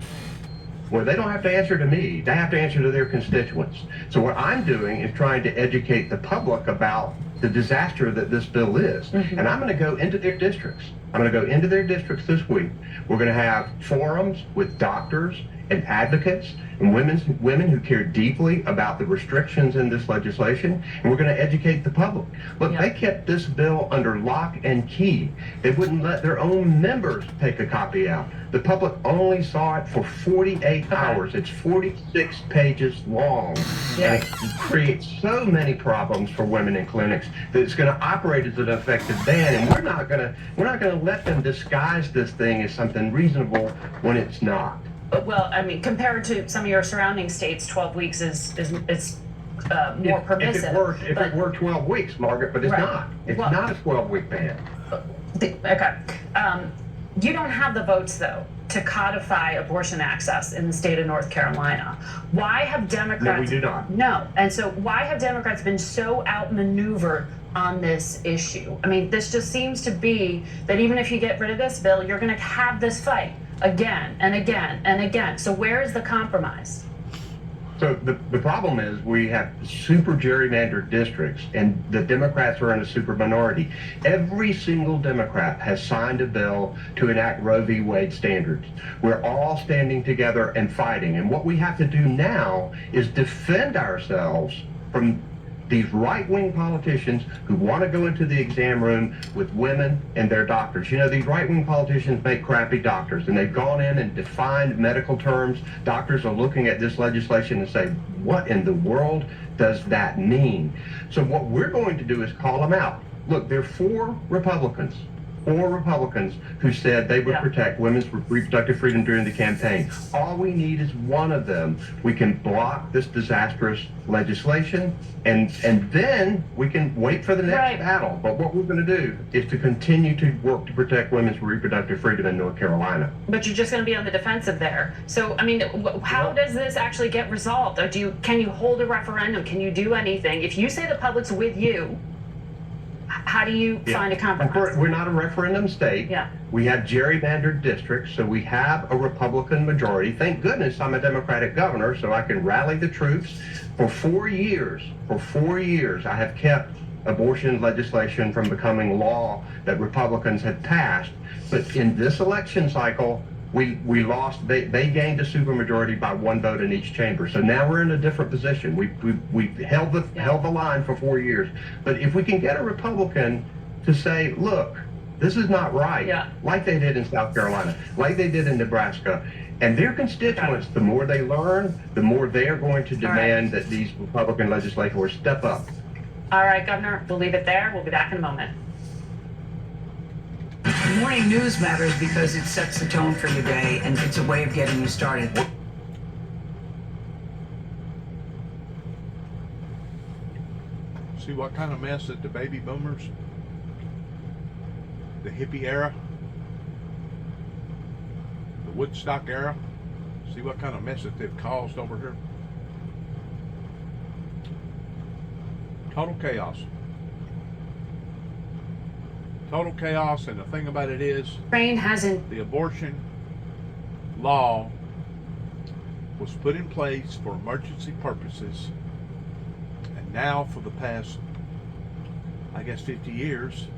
Well, they don't have to answer to me. They have to answer to their constituents. So what I'm doing is trying to educate the public about the disaster that this bill is. And I'm going to go into their districts. I'm going to go into their districts this week. We're going to have forums with doctors and advocates and women who care deeply about the restrictions in this legislation, and we're going to educate the public. Look, they kept this bill under lock and key. They wouldn't let their own members take a copy out. The public only saw it for 48 hours. It's 46 pages long. And it creates so many problems for women in clinics that it's going to operate as an effective ban, and we're not going to let them disguise this thing as something reasonable when it's not. Well, I mean, compared to some of your surrounding states, 12 weeks is more permissive. If it were 12 weeks, Margaret, but it's not. It's not a 12-week ban. Okay. You don't have the votes, though, to codify abortion access in the state of North Carolina. Why have Democrats... No, we do not. No. And so why have Democrats been so outmaneuvered on this issue? I mean, this just seems to be that even if you get rid of this bill, you're going to have this fight again and again and again. So where is the compromise? So the problem is we have super gerrymandered districts, and the Democrats are in a super minority. Every single Democrat has signed a bill to enact Roe v. Wade standards. We're all standing together and fighting. And what we have to do now is defend ourselves from these right-wing politicians who want to go into the exam room with women and their doctors. You know, these right-wing politicians make crappy doctors, and they've gone in and defined medical terms. Doctors are looking at this legislation and say, what in the world does that mean? So what we're going to do is call them out. Look, there are four Republicans who said they would protect women's reproductive freedom during the campaign. All we need is one of them. We can block this disastrous legislation, and then we can wait for the next battle. But what we're going to do is to continue to work to protect women's reproductive freedom in North Carolina. But you're just going to be on the defensive there. So, I mean, how does this actually get resolved? Or can you hold a referendum? Can you do anything? If you say the public's with you, how do you find a compromise? We're not a referendum state. Yeah. We have gerrymandered districts, so we have a Republican majority. Thank goodness I'm a Democratic governor, so I can rally the troops. For 4 years, I have kept abortion legislation from becoming law that Republicans had passed. But in this election cycle, we lost. They gained a supermajority by 1 vote in each chamber. So now we're in a different position. We held the line for 4 years. But if we can get a Republican to say, look, this is not right, like they did in South Carolina, like they did in Nebraska, and their constituents, the more they learn, the more they are going to demand that these Republican legislators step up. All right, Governor, we'll leave it there. We'll be back in a moment. Morning news matters because it sets the tone for your day, and it's a way of getting you started. See what kind of mess that the baby boomers, the hippie era, the Woodstock era, see what kind of mess that they've caused over here. Total chaos. Total chaos, and the thing about it is, the abortion law was put in place for emergency purposes, and now for the past, I guess, 50 years,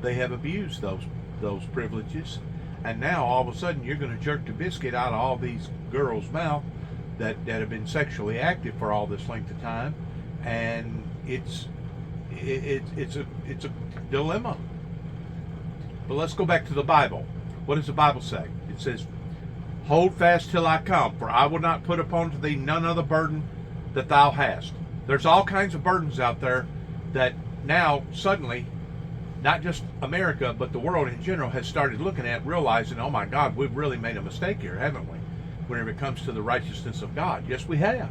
they have abused those privileges, and now all of a sudden you're going to jerk the biscuit out of all these girls' mouth that have been sexually active for all this length of time, and it's a dilemma. But let's go back to the Bible. What does the Bible say? It says, hold fast till I come, for I will not put upon thee none other burden that thou hast. There's all kinds of burdens out there that now suddenly, not just America, but the world in general has started looking at, realizing, oh my God, we've really made a mistake here, haven't we? Whenever it comes to the righteousness of God. Yes, we have.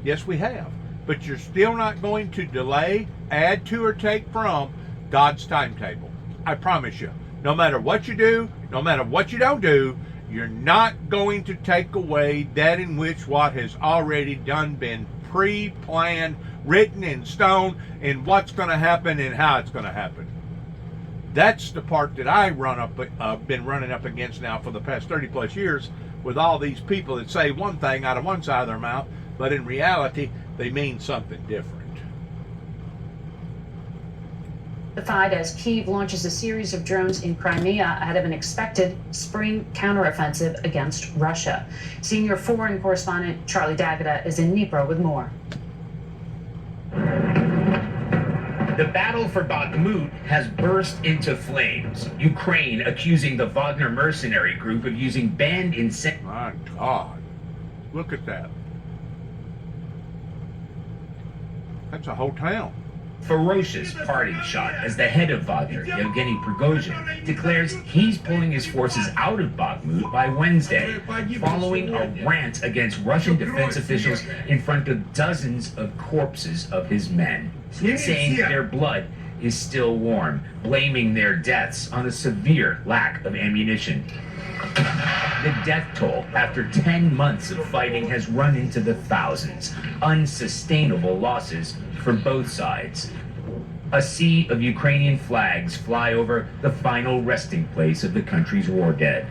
Yes, we have. But you're still not going to delay, add to, or take from God's timetable. I promise you. No matter what you do, no matter what you don't do, you're not going to take away that in which what has already been pre-planned, written in stone, and what's going to happen and how it's going to happen. That's the part that I been running up against now for the past 30 plus years, with all these people that say one thing out of one side of their mouth, but in reality, they mean something different. As Kyiv launches a series of drones in Crimea ahead of an expected spring counteroffensive against Russia. Senior foreign correspondent Charlie D'Agata is in Dnipro with more. The battle for Bakhmut has burst into flames. Ukraine accusing the Wagner mercenary group of using banned insect. My God, look at that. That's a whole town. Ferocious parting shot as the head of Wagner, Yevgeny Prigozhin, declares he's pulling his forces out of Bakhmut by Wednesday, following a rant against Russian defense officials in front of dozens of corpses of his men, saying their blood is still warm, blaming their deaths on a severe lack of ammunition. The death toll after 10 months of fighting has run into the thousands, unsustainable losses for both sides. A sea of Ukrainian flags fly over the final resting place of the country's war dead.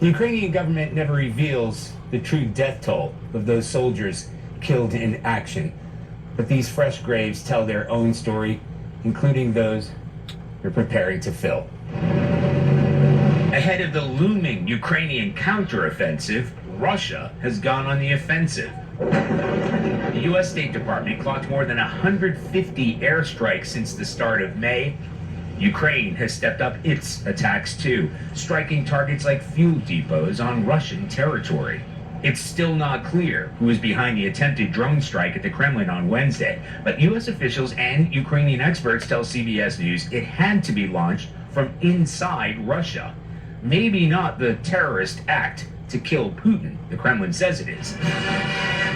The Ukrainian government never reveals the true death toll of those soldiers killed in action. But these fresh graves tell their own story, including those they're preparing to fill. Ahead of the looming Ukrainian counteroffensive, Russia has gone on the offensive. The U.S. State Department clocked more than 150 airstrikes since the start of May. Ukraine has stepped up its attacks too, striking targets like fuel depots on Russian territory. It's still not clear who is behind the attempted drone strike at the Kremlin on Wednesday, but U.S. officials and Ukrainian experts tell CBS News it had to be launched from inside Russia. Maybe not the terrorist act to kill Putin, the Kremlin says it is.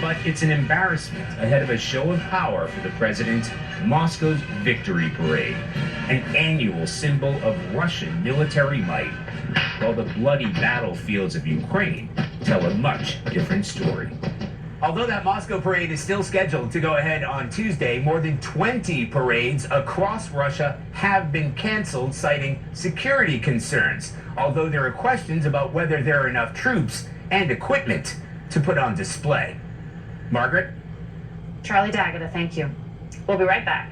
But it's an embarrassment ahead of a show of power for the president, Moscow's victory parade, an annual symbol of Russian military might, while the bloody battlefields of Ukraine tell a much different story. Although that Moscow parade is still scheduled to go ahead on Tuesday, more than 20 parades across Russia have been canceled, citing security concerns, although there are questions about whether there are enough troops and equipment to put on display. Margaret? Charlie D'Agata, thank you. We'll be right back.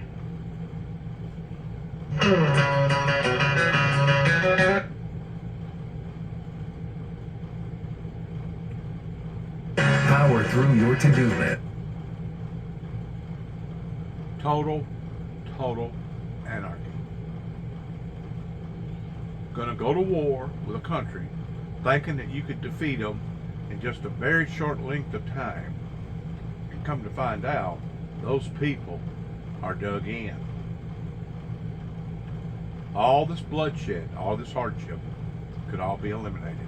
Power through your to-do list. Total anarchy. Gonna go to war with a country thinking that you could defeat them in just a very short length of time, and come to find out those people are dug in. All this bloodshed, all this hardship could all be eliminated.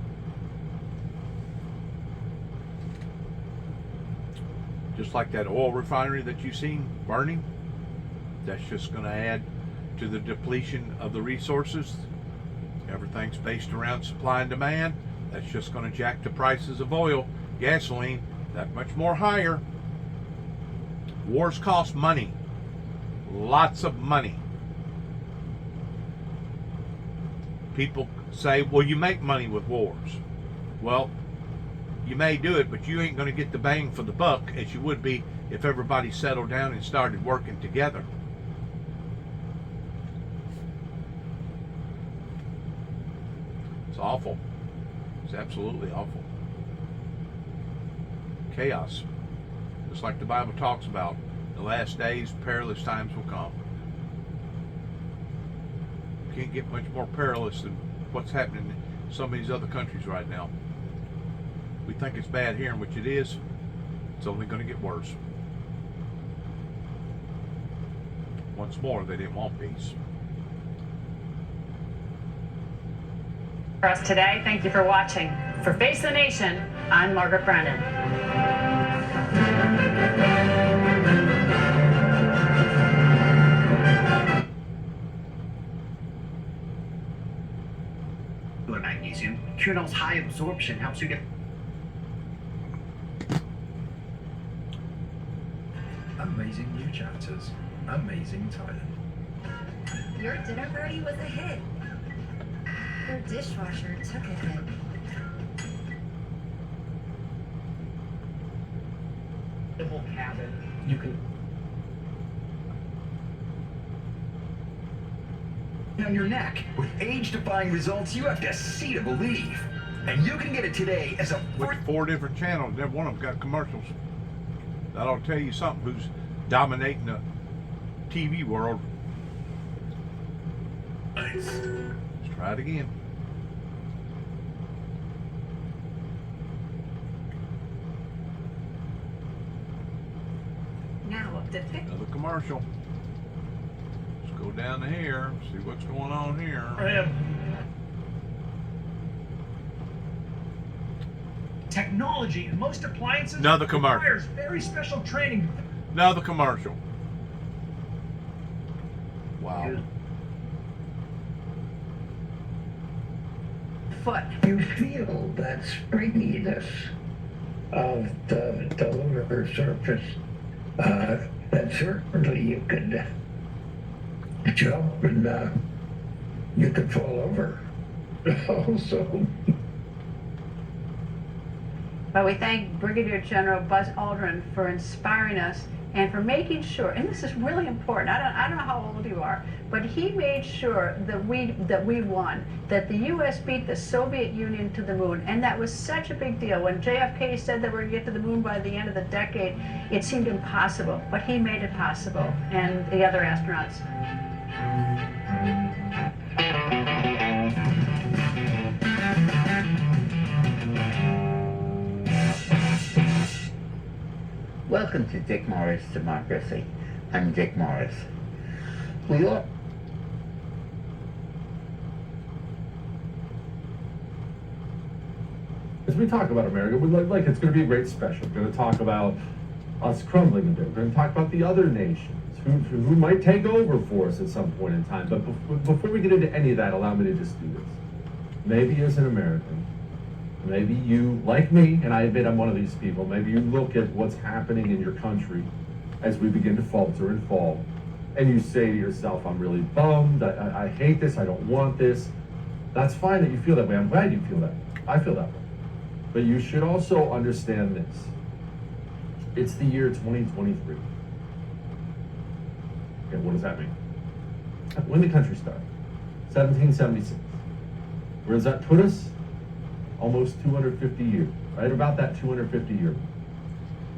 Just like that oil refinery that you've seen burning, that's just going to add to the depletion of the resources. Everything's based around supply and demand. That's just going to jack the prices of oil, gasoline, that much more higher. Wars cost money, lots of money. People say, well, you make money with wars. Well, you may do it, but you ain't going to get the bang for the buck as you would be if everybody settled down and started working together. It's awful. It's absolutely awful. Chaos. Just like the Bible talks about, the last days, perilous times will come. Can't get much more perilous than what's happening in some of these other countries right now. We think it's bad here, which it is. It's only going to get worse. Once more, they didn't want peace. For us today, thank you for watching. For Face the Nation, I'm Margaret Brennan. Magnesium. Curenolo's high absorption helps you get Amazing new chapters. Amazing Thailand. Your dinner party was a hit. Your dishwasher took a hit. cabin. You can On your neck. With age-defying results you have to see to believe. And you can get it today as a... With 4 different channels, every one of them got commercials. That'll tell you something who's dominating the TV world. Nice. Let's try it again. Now up to 50. Another commercial. Let's go down to here, see what's going on here. Technology in most appliances Another commercial. requires very special training. Another commercial. Wow. Foot. You feel that springiness of the lunar surface. That certainly you could jump and you could fall over. So. But we thank Brigadier General Buzz Aldrin for inspiring us and for making sure, and this is really important, I don't know how old you are, but he made sure that we won, that the U.S. beat the Soviet Union to the moon, and that was such a big deal. When JFK said that we're going to get to the moon by the end of the decade, it seemed impossible, but he made it possible, and the other astronauts. Welcome to Dick Morris Democracy. I'm Dick Morris. We all... As we talk about America, we like it's going to be a great special. We're going to talk about us crumbling a bit. We're going to talk about the other nations who might take over for us at some point in time. But before we get into any of that, allow me to just do this. Maybe as an American, maybe you, like me, and I admit I'm one of these people, maybe you look at what's happening in your country as we begin to falter and fall, and you say to yourself, I'm really bummed, I hate this, I don't want this. That's fine that you feel that way. I'm glad you feel that way. I feel that way. But you should also understand this. It's the year 2023. Okay, what does that mean? When the country started, 1776. Where does that put us? Almost 250 years, right about that 250 year.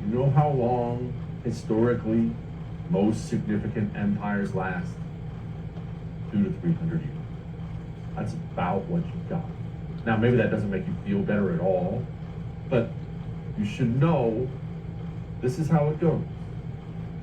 You know how long historically most significant empires last? 200 to 300 years. That's about what you've got. Now maybe that doesn't make you feel better at all, but you should know this is how it goes.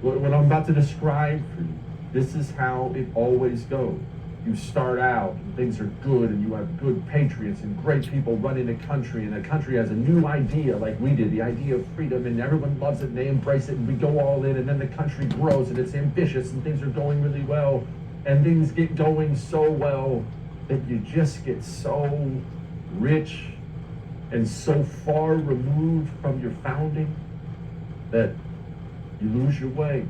What I'm about to describe for you, this is how it always goes. You start out and things are good and you have good patriots and great people running the country, and the country has a new idea like we did, the idea of freedom, and everyone loves it and they embrace it and we go all in, and then the country grows and it's ambitious and things are going really well, and things get going so well that you just get so rich and so far removed from your founding that you lose your way.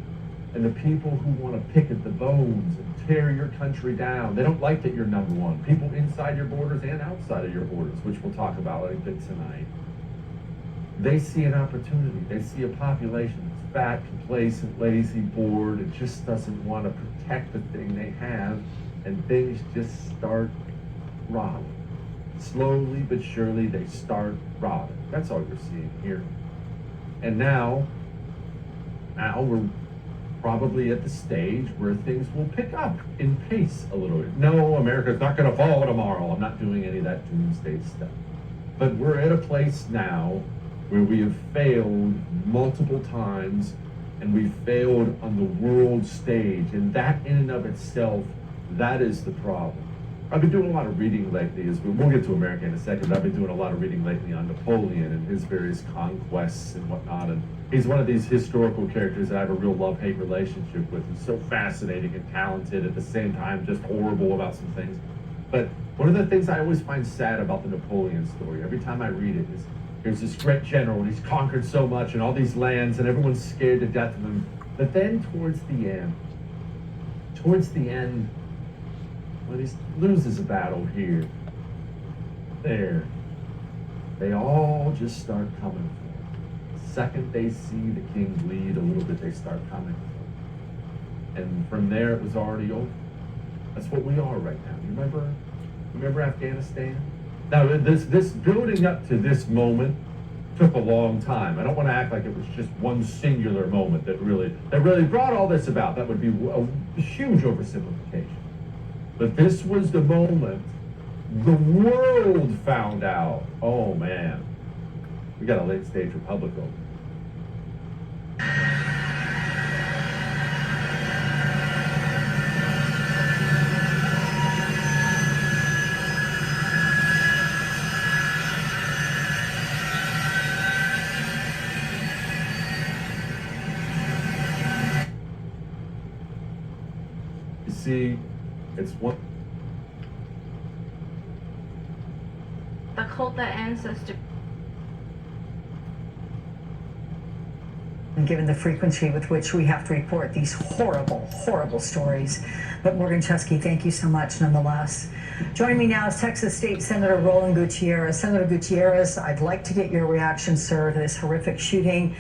And the people who want to pick at the bones and tear your country down, they don't like that you're number one. People inside your borders and outside of your borders, which we'll talk about a bit tonight. They see an opportunity. They see a population that's fat, complacent, lazy, bored, and just doesn't want to protect the thing they have, and things just start rotting. Slowly but surely, they start rotting. That's all you're seeing here. And now we're probably at the stage where things will pick up in pace a little bit. No, America's not going to fall tomorrow. I'm not doing any of that doomsday stuff. But we're at a place now where we have failed multiple times, and we've failed on the world stage. And that in and of itself, that is the problem. I've been doing a lot of reading lately, we'll get to America in a second, but I've been doing a lot of reading lately on Napoleon and his various conquests and whatnot, and he's one of these historical characters that I have a real love-hate relationship with. He's so fascinating and talented, at the same time just horrible about some things. But one of the things I always find sad about the Napoleon story, every time I read it, is there's this great general and he's conquered so much and all these lands and everyone's scared to death of him. But then towards the end, when he loses a battle here, there, they all just start coming for him. The second they see the king bleed a little bit, they start coming for him. And from there, it was already over. That's what we are right now. You remember Afghanistan? Now, this building up to this moment took a long time. I don't want to act like it was just one singular moment that really brought all this about. That would be a huge oversimplification. But this was the moment the world found out, oh man, we got a late stage republic over. You see, it's one. The cult that ancestor. given the frequency with which we have to report these horrible, horrible stories. But Morgan Chesky, thank you so much nonetheless. Joining me now is Texas State Senator Roland Gutierrez. Senator Gutierrez, I'd like to get your reaction, sir, to this horrific shooting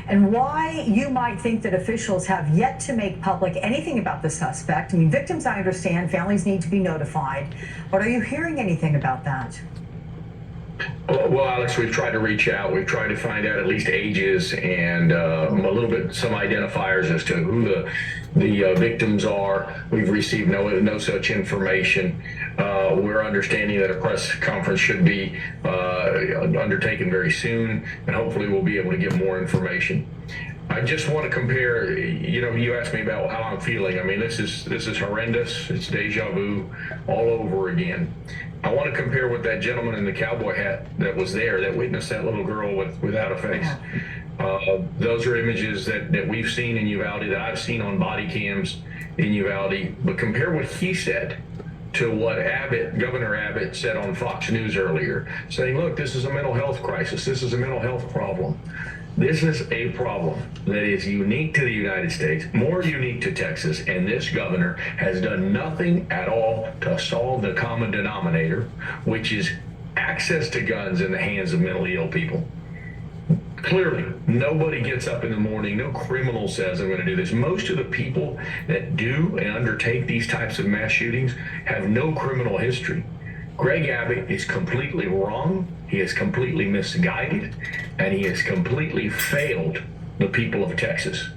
and why you might think that officials have yet to make public anything about the suspect. I mean, victims, I understand, families need to be notified, but are you hearing anything about that? Well, Alex, we've tried to reach out. We've tried to find out at least ages and a little bit some identifiers as to who the victims are. We've received no such information. We're understanding that a press conference should be undertaken very soon, and hopefully we'll be able to get more information. I just want to compare, you asked me about how I'm feeling. I mean, this is horrendous. It's deja vu all over again. I want to compare with that gentleman in the cowboy hat that was there, that witnessed that little girl without a face. Those are images that we've seen in Uvalde, that I've seen on body cams in Uvalde. But compare what he said to what Governor Abbott said on Fox News earlier, saying, look, this is a mental health crisis. This is a mental health problem. This is a problem that is unique to the United States, more unique to Texas, and this governor has done nothing at all to solve the common denominator, which is access to guns in the hands of mentally ill people. Clearly, nobody gets up in the morning, no criminal says, I'm going to do this. Most of the people that do and undertake these types of mass shootings have no criminal history. Greg Abbott is completely wrong, he is completely misguided, and he has completely failed the people of Texas.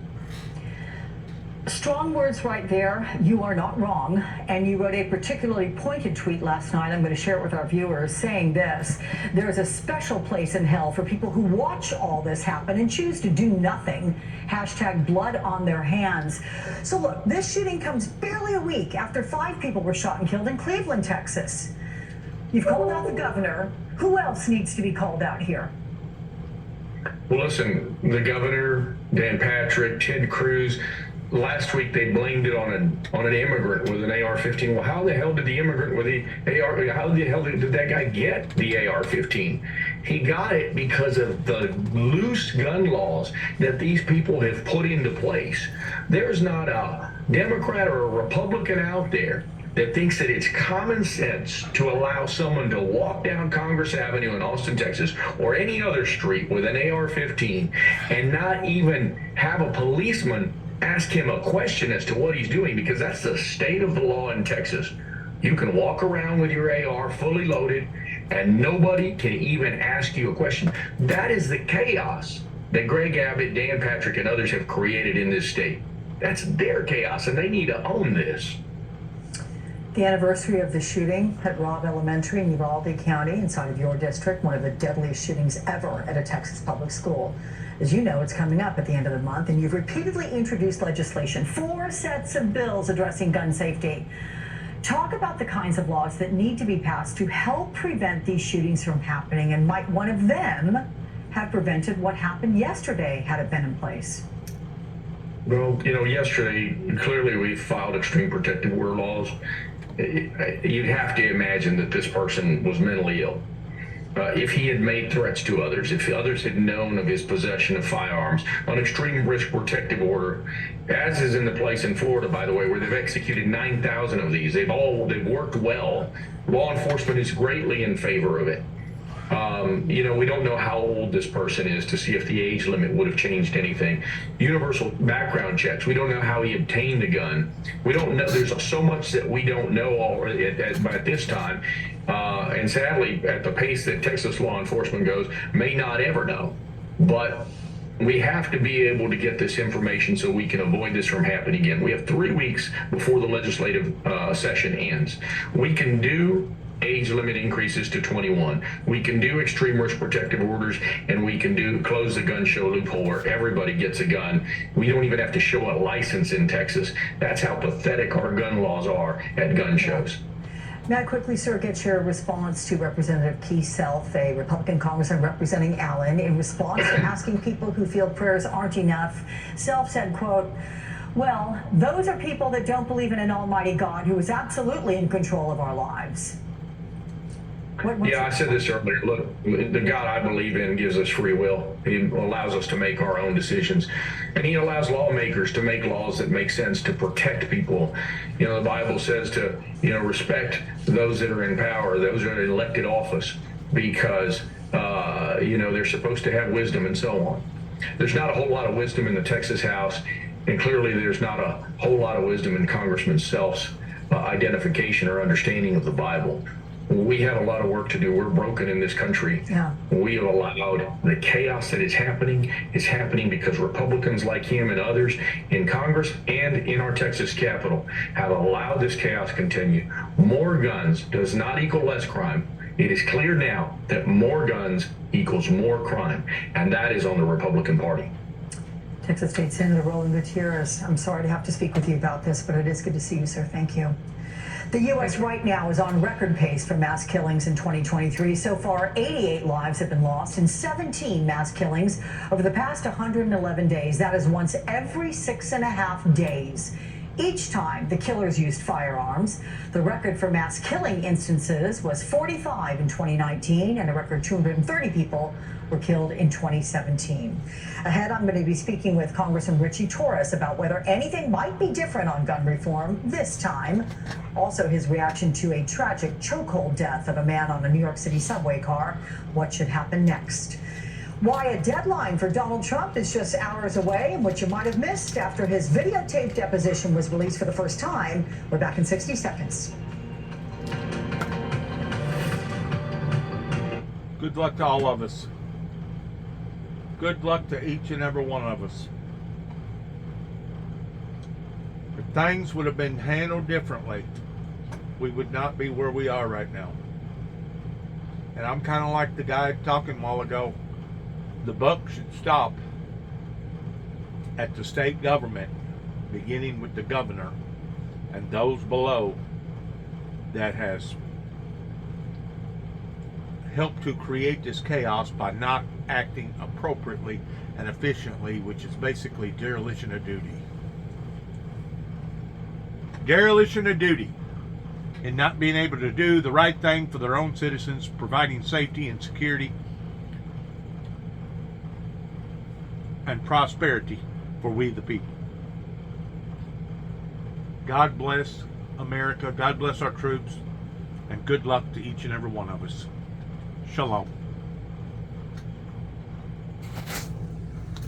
Strong words right there. You are not wrong. And you wrote a particularly pointed tweet last night. I'm going to share it with our viewers, saying this: there's a special place in hell for people who watch all this happen and choose to do nothing. Hashtag blood on their hands. So look, this shooting comes barely a week after 5 people were shot and killed in Cleveland, Texas. You've called out the governor. Who else needs to be called out here? Well, listen, the governor, Dan Patrick, Ted Cruz. Last week they blamed it on an immigrant with an AR-15. Well, how the hell did the immigrant with the AR? How the hell did that guy get the AR-15? He got it because of the loose gun laws that these people have put into place. There's not a Democrat or a Republican out there that thinks that it's common sense to allow someone to walk down Congress Avenue in Austin, Texas, or any other street with an AR-15 and not even have a policeman ask him a question as to what he's doing, because that's the state of the law in Texas. You can walk around with your AR fully loaded and nobody can even ask you a question. That is the chaos that Greg Abbott, Dan Patrick, and others have created in this state. That's their chaos, and they need to own this. The anniversary of the shooting at Robb Elementary in Uvalde County, inside of your district, one of the deadliest shootings ever at a Texas public school. As you know, it's coming up at the end of the month, and you've repeatedly introduced legislation, 4 sets of bills addressing gun safety. Talk about the kinds of laws that need to be passed to help prevent these shootings from happening, and might one of them have prevented what happened yesterday had it been in place? Well, yesterday, clearly we filed extreme protective order laws. You'd have to imagine that this person was mentally ill. If he had made threats to others, if others had known of his possession of firearms, an extreme risk protective order, as is in the place in Florida, by the way, where they've executed 9,000 of these. They've worked well. Law enforcement is greatly in favor of it. We don't know how old this person is to see if the age limit would have changed anything. Universal background checks. We don't know how he obtained the gun. We don't know. There's so much that we don't know already at this time. And sadly, at the pace that Texas law enforcement goes, may not ever know. But we have to be able to get this information so we can avoid this from happening again. We have 3 weeks before the legislative session ends. We can do age limit increases to 21. We can do extreme risk protective orders, and we can close the gun show loophole where everybody gets a gun. We don't even have to show a license in Texas. That's how pathetic our gun laws are at gun shows. May I quickly, sir, get your response to Representative Keith Self, a Republican congressman representing Allen, in response to asking people who feel prayers aren't enough. Self said, quote, "Well, those are people that don't believe in an almighty God who is absolutely in control of our lives." Yeah, I said this earlier. Look, the God I believe in gives us free will. He allows us to make our own decisions. And he allows lawmakers to make laws that make sense to protect people. You know, the Bible says to, respect those that are in power, those that are in elected office, because, they're supposed to have wisdom and so on. There's not a whole lot of wisdom in the Texas House, and clearly there's not a whole lot of wisdom in Congressman Self's identification or understanding of the Bible. We have a lot of work to do. We're broken in this country. Yeah. We have allowed the chaos that is happening because Republicans like him and others in Congress and in our Texas Capitol have allowed this chaos to continue. More guns does not equal less crime. It is clear now that more guns equals more crime, and that is on the Republican Party. Texas State Senator Roland Gutierrez, I'm sorry to have to speak with you about this, but it is good to see you, sir. Thank you. The U.S. right now is on record pace for mass killings in 2023. So far, 88 lives have been lost in 17 mass killings over the past 111 days. That is once every 6.5 days. Each time the killers used firearms. The record for mass killing instances was 45 in 2019, and a record 230 people were killed in 2017. Ahead, I'm going to be speaking with Congressman Richie Torres about whether anything might be different on gun reform this time. Also, his reaction to a tragic chokehold death of a man on a New York City subway car. What should happen next? Why a deadline for Donald Trump is just hours away, and what you might have missed after his videotaped deposition was released for the first time. We're back in 60 seconds. Good luck to all of us. Good luck to each and every one of us. If things would have been handled differently, we would not be where we are right now. And I'm kind of like the guy talking a while ago. The buck should stop at the state government, beginning with the governor and those below that has helped to create this chaos by not acting appropriately and efficiently, which is basically dereliction of duty. Dereliction of duty in not being able to do the right thing for their own citizens, providing safety and security and prosperity for we the people. God bless America. God bless our troops. And good luck to each and every one of us. Shalom.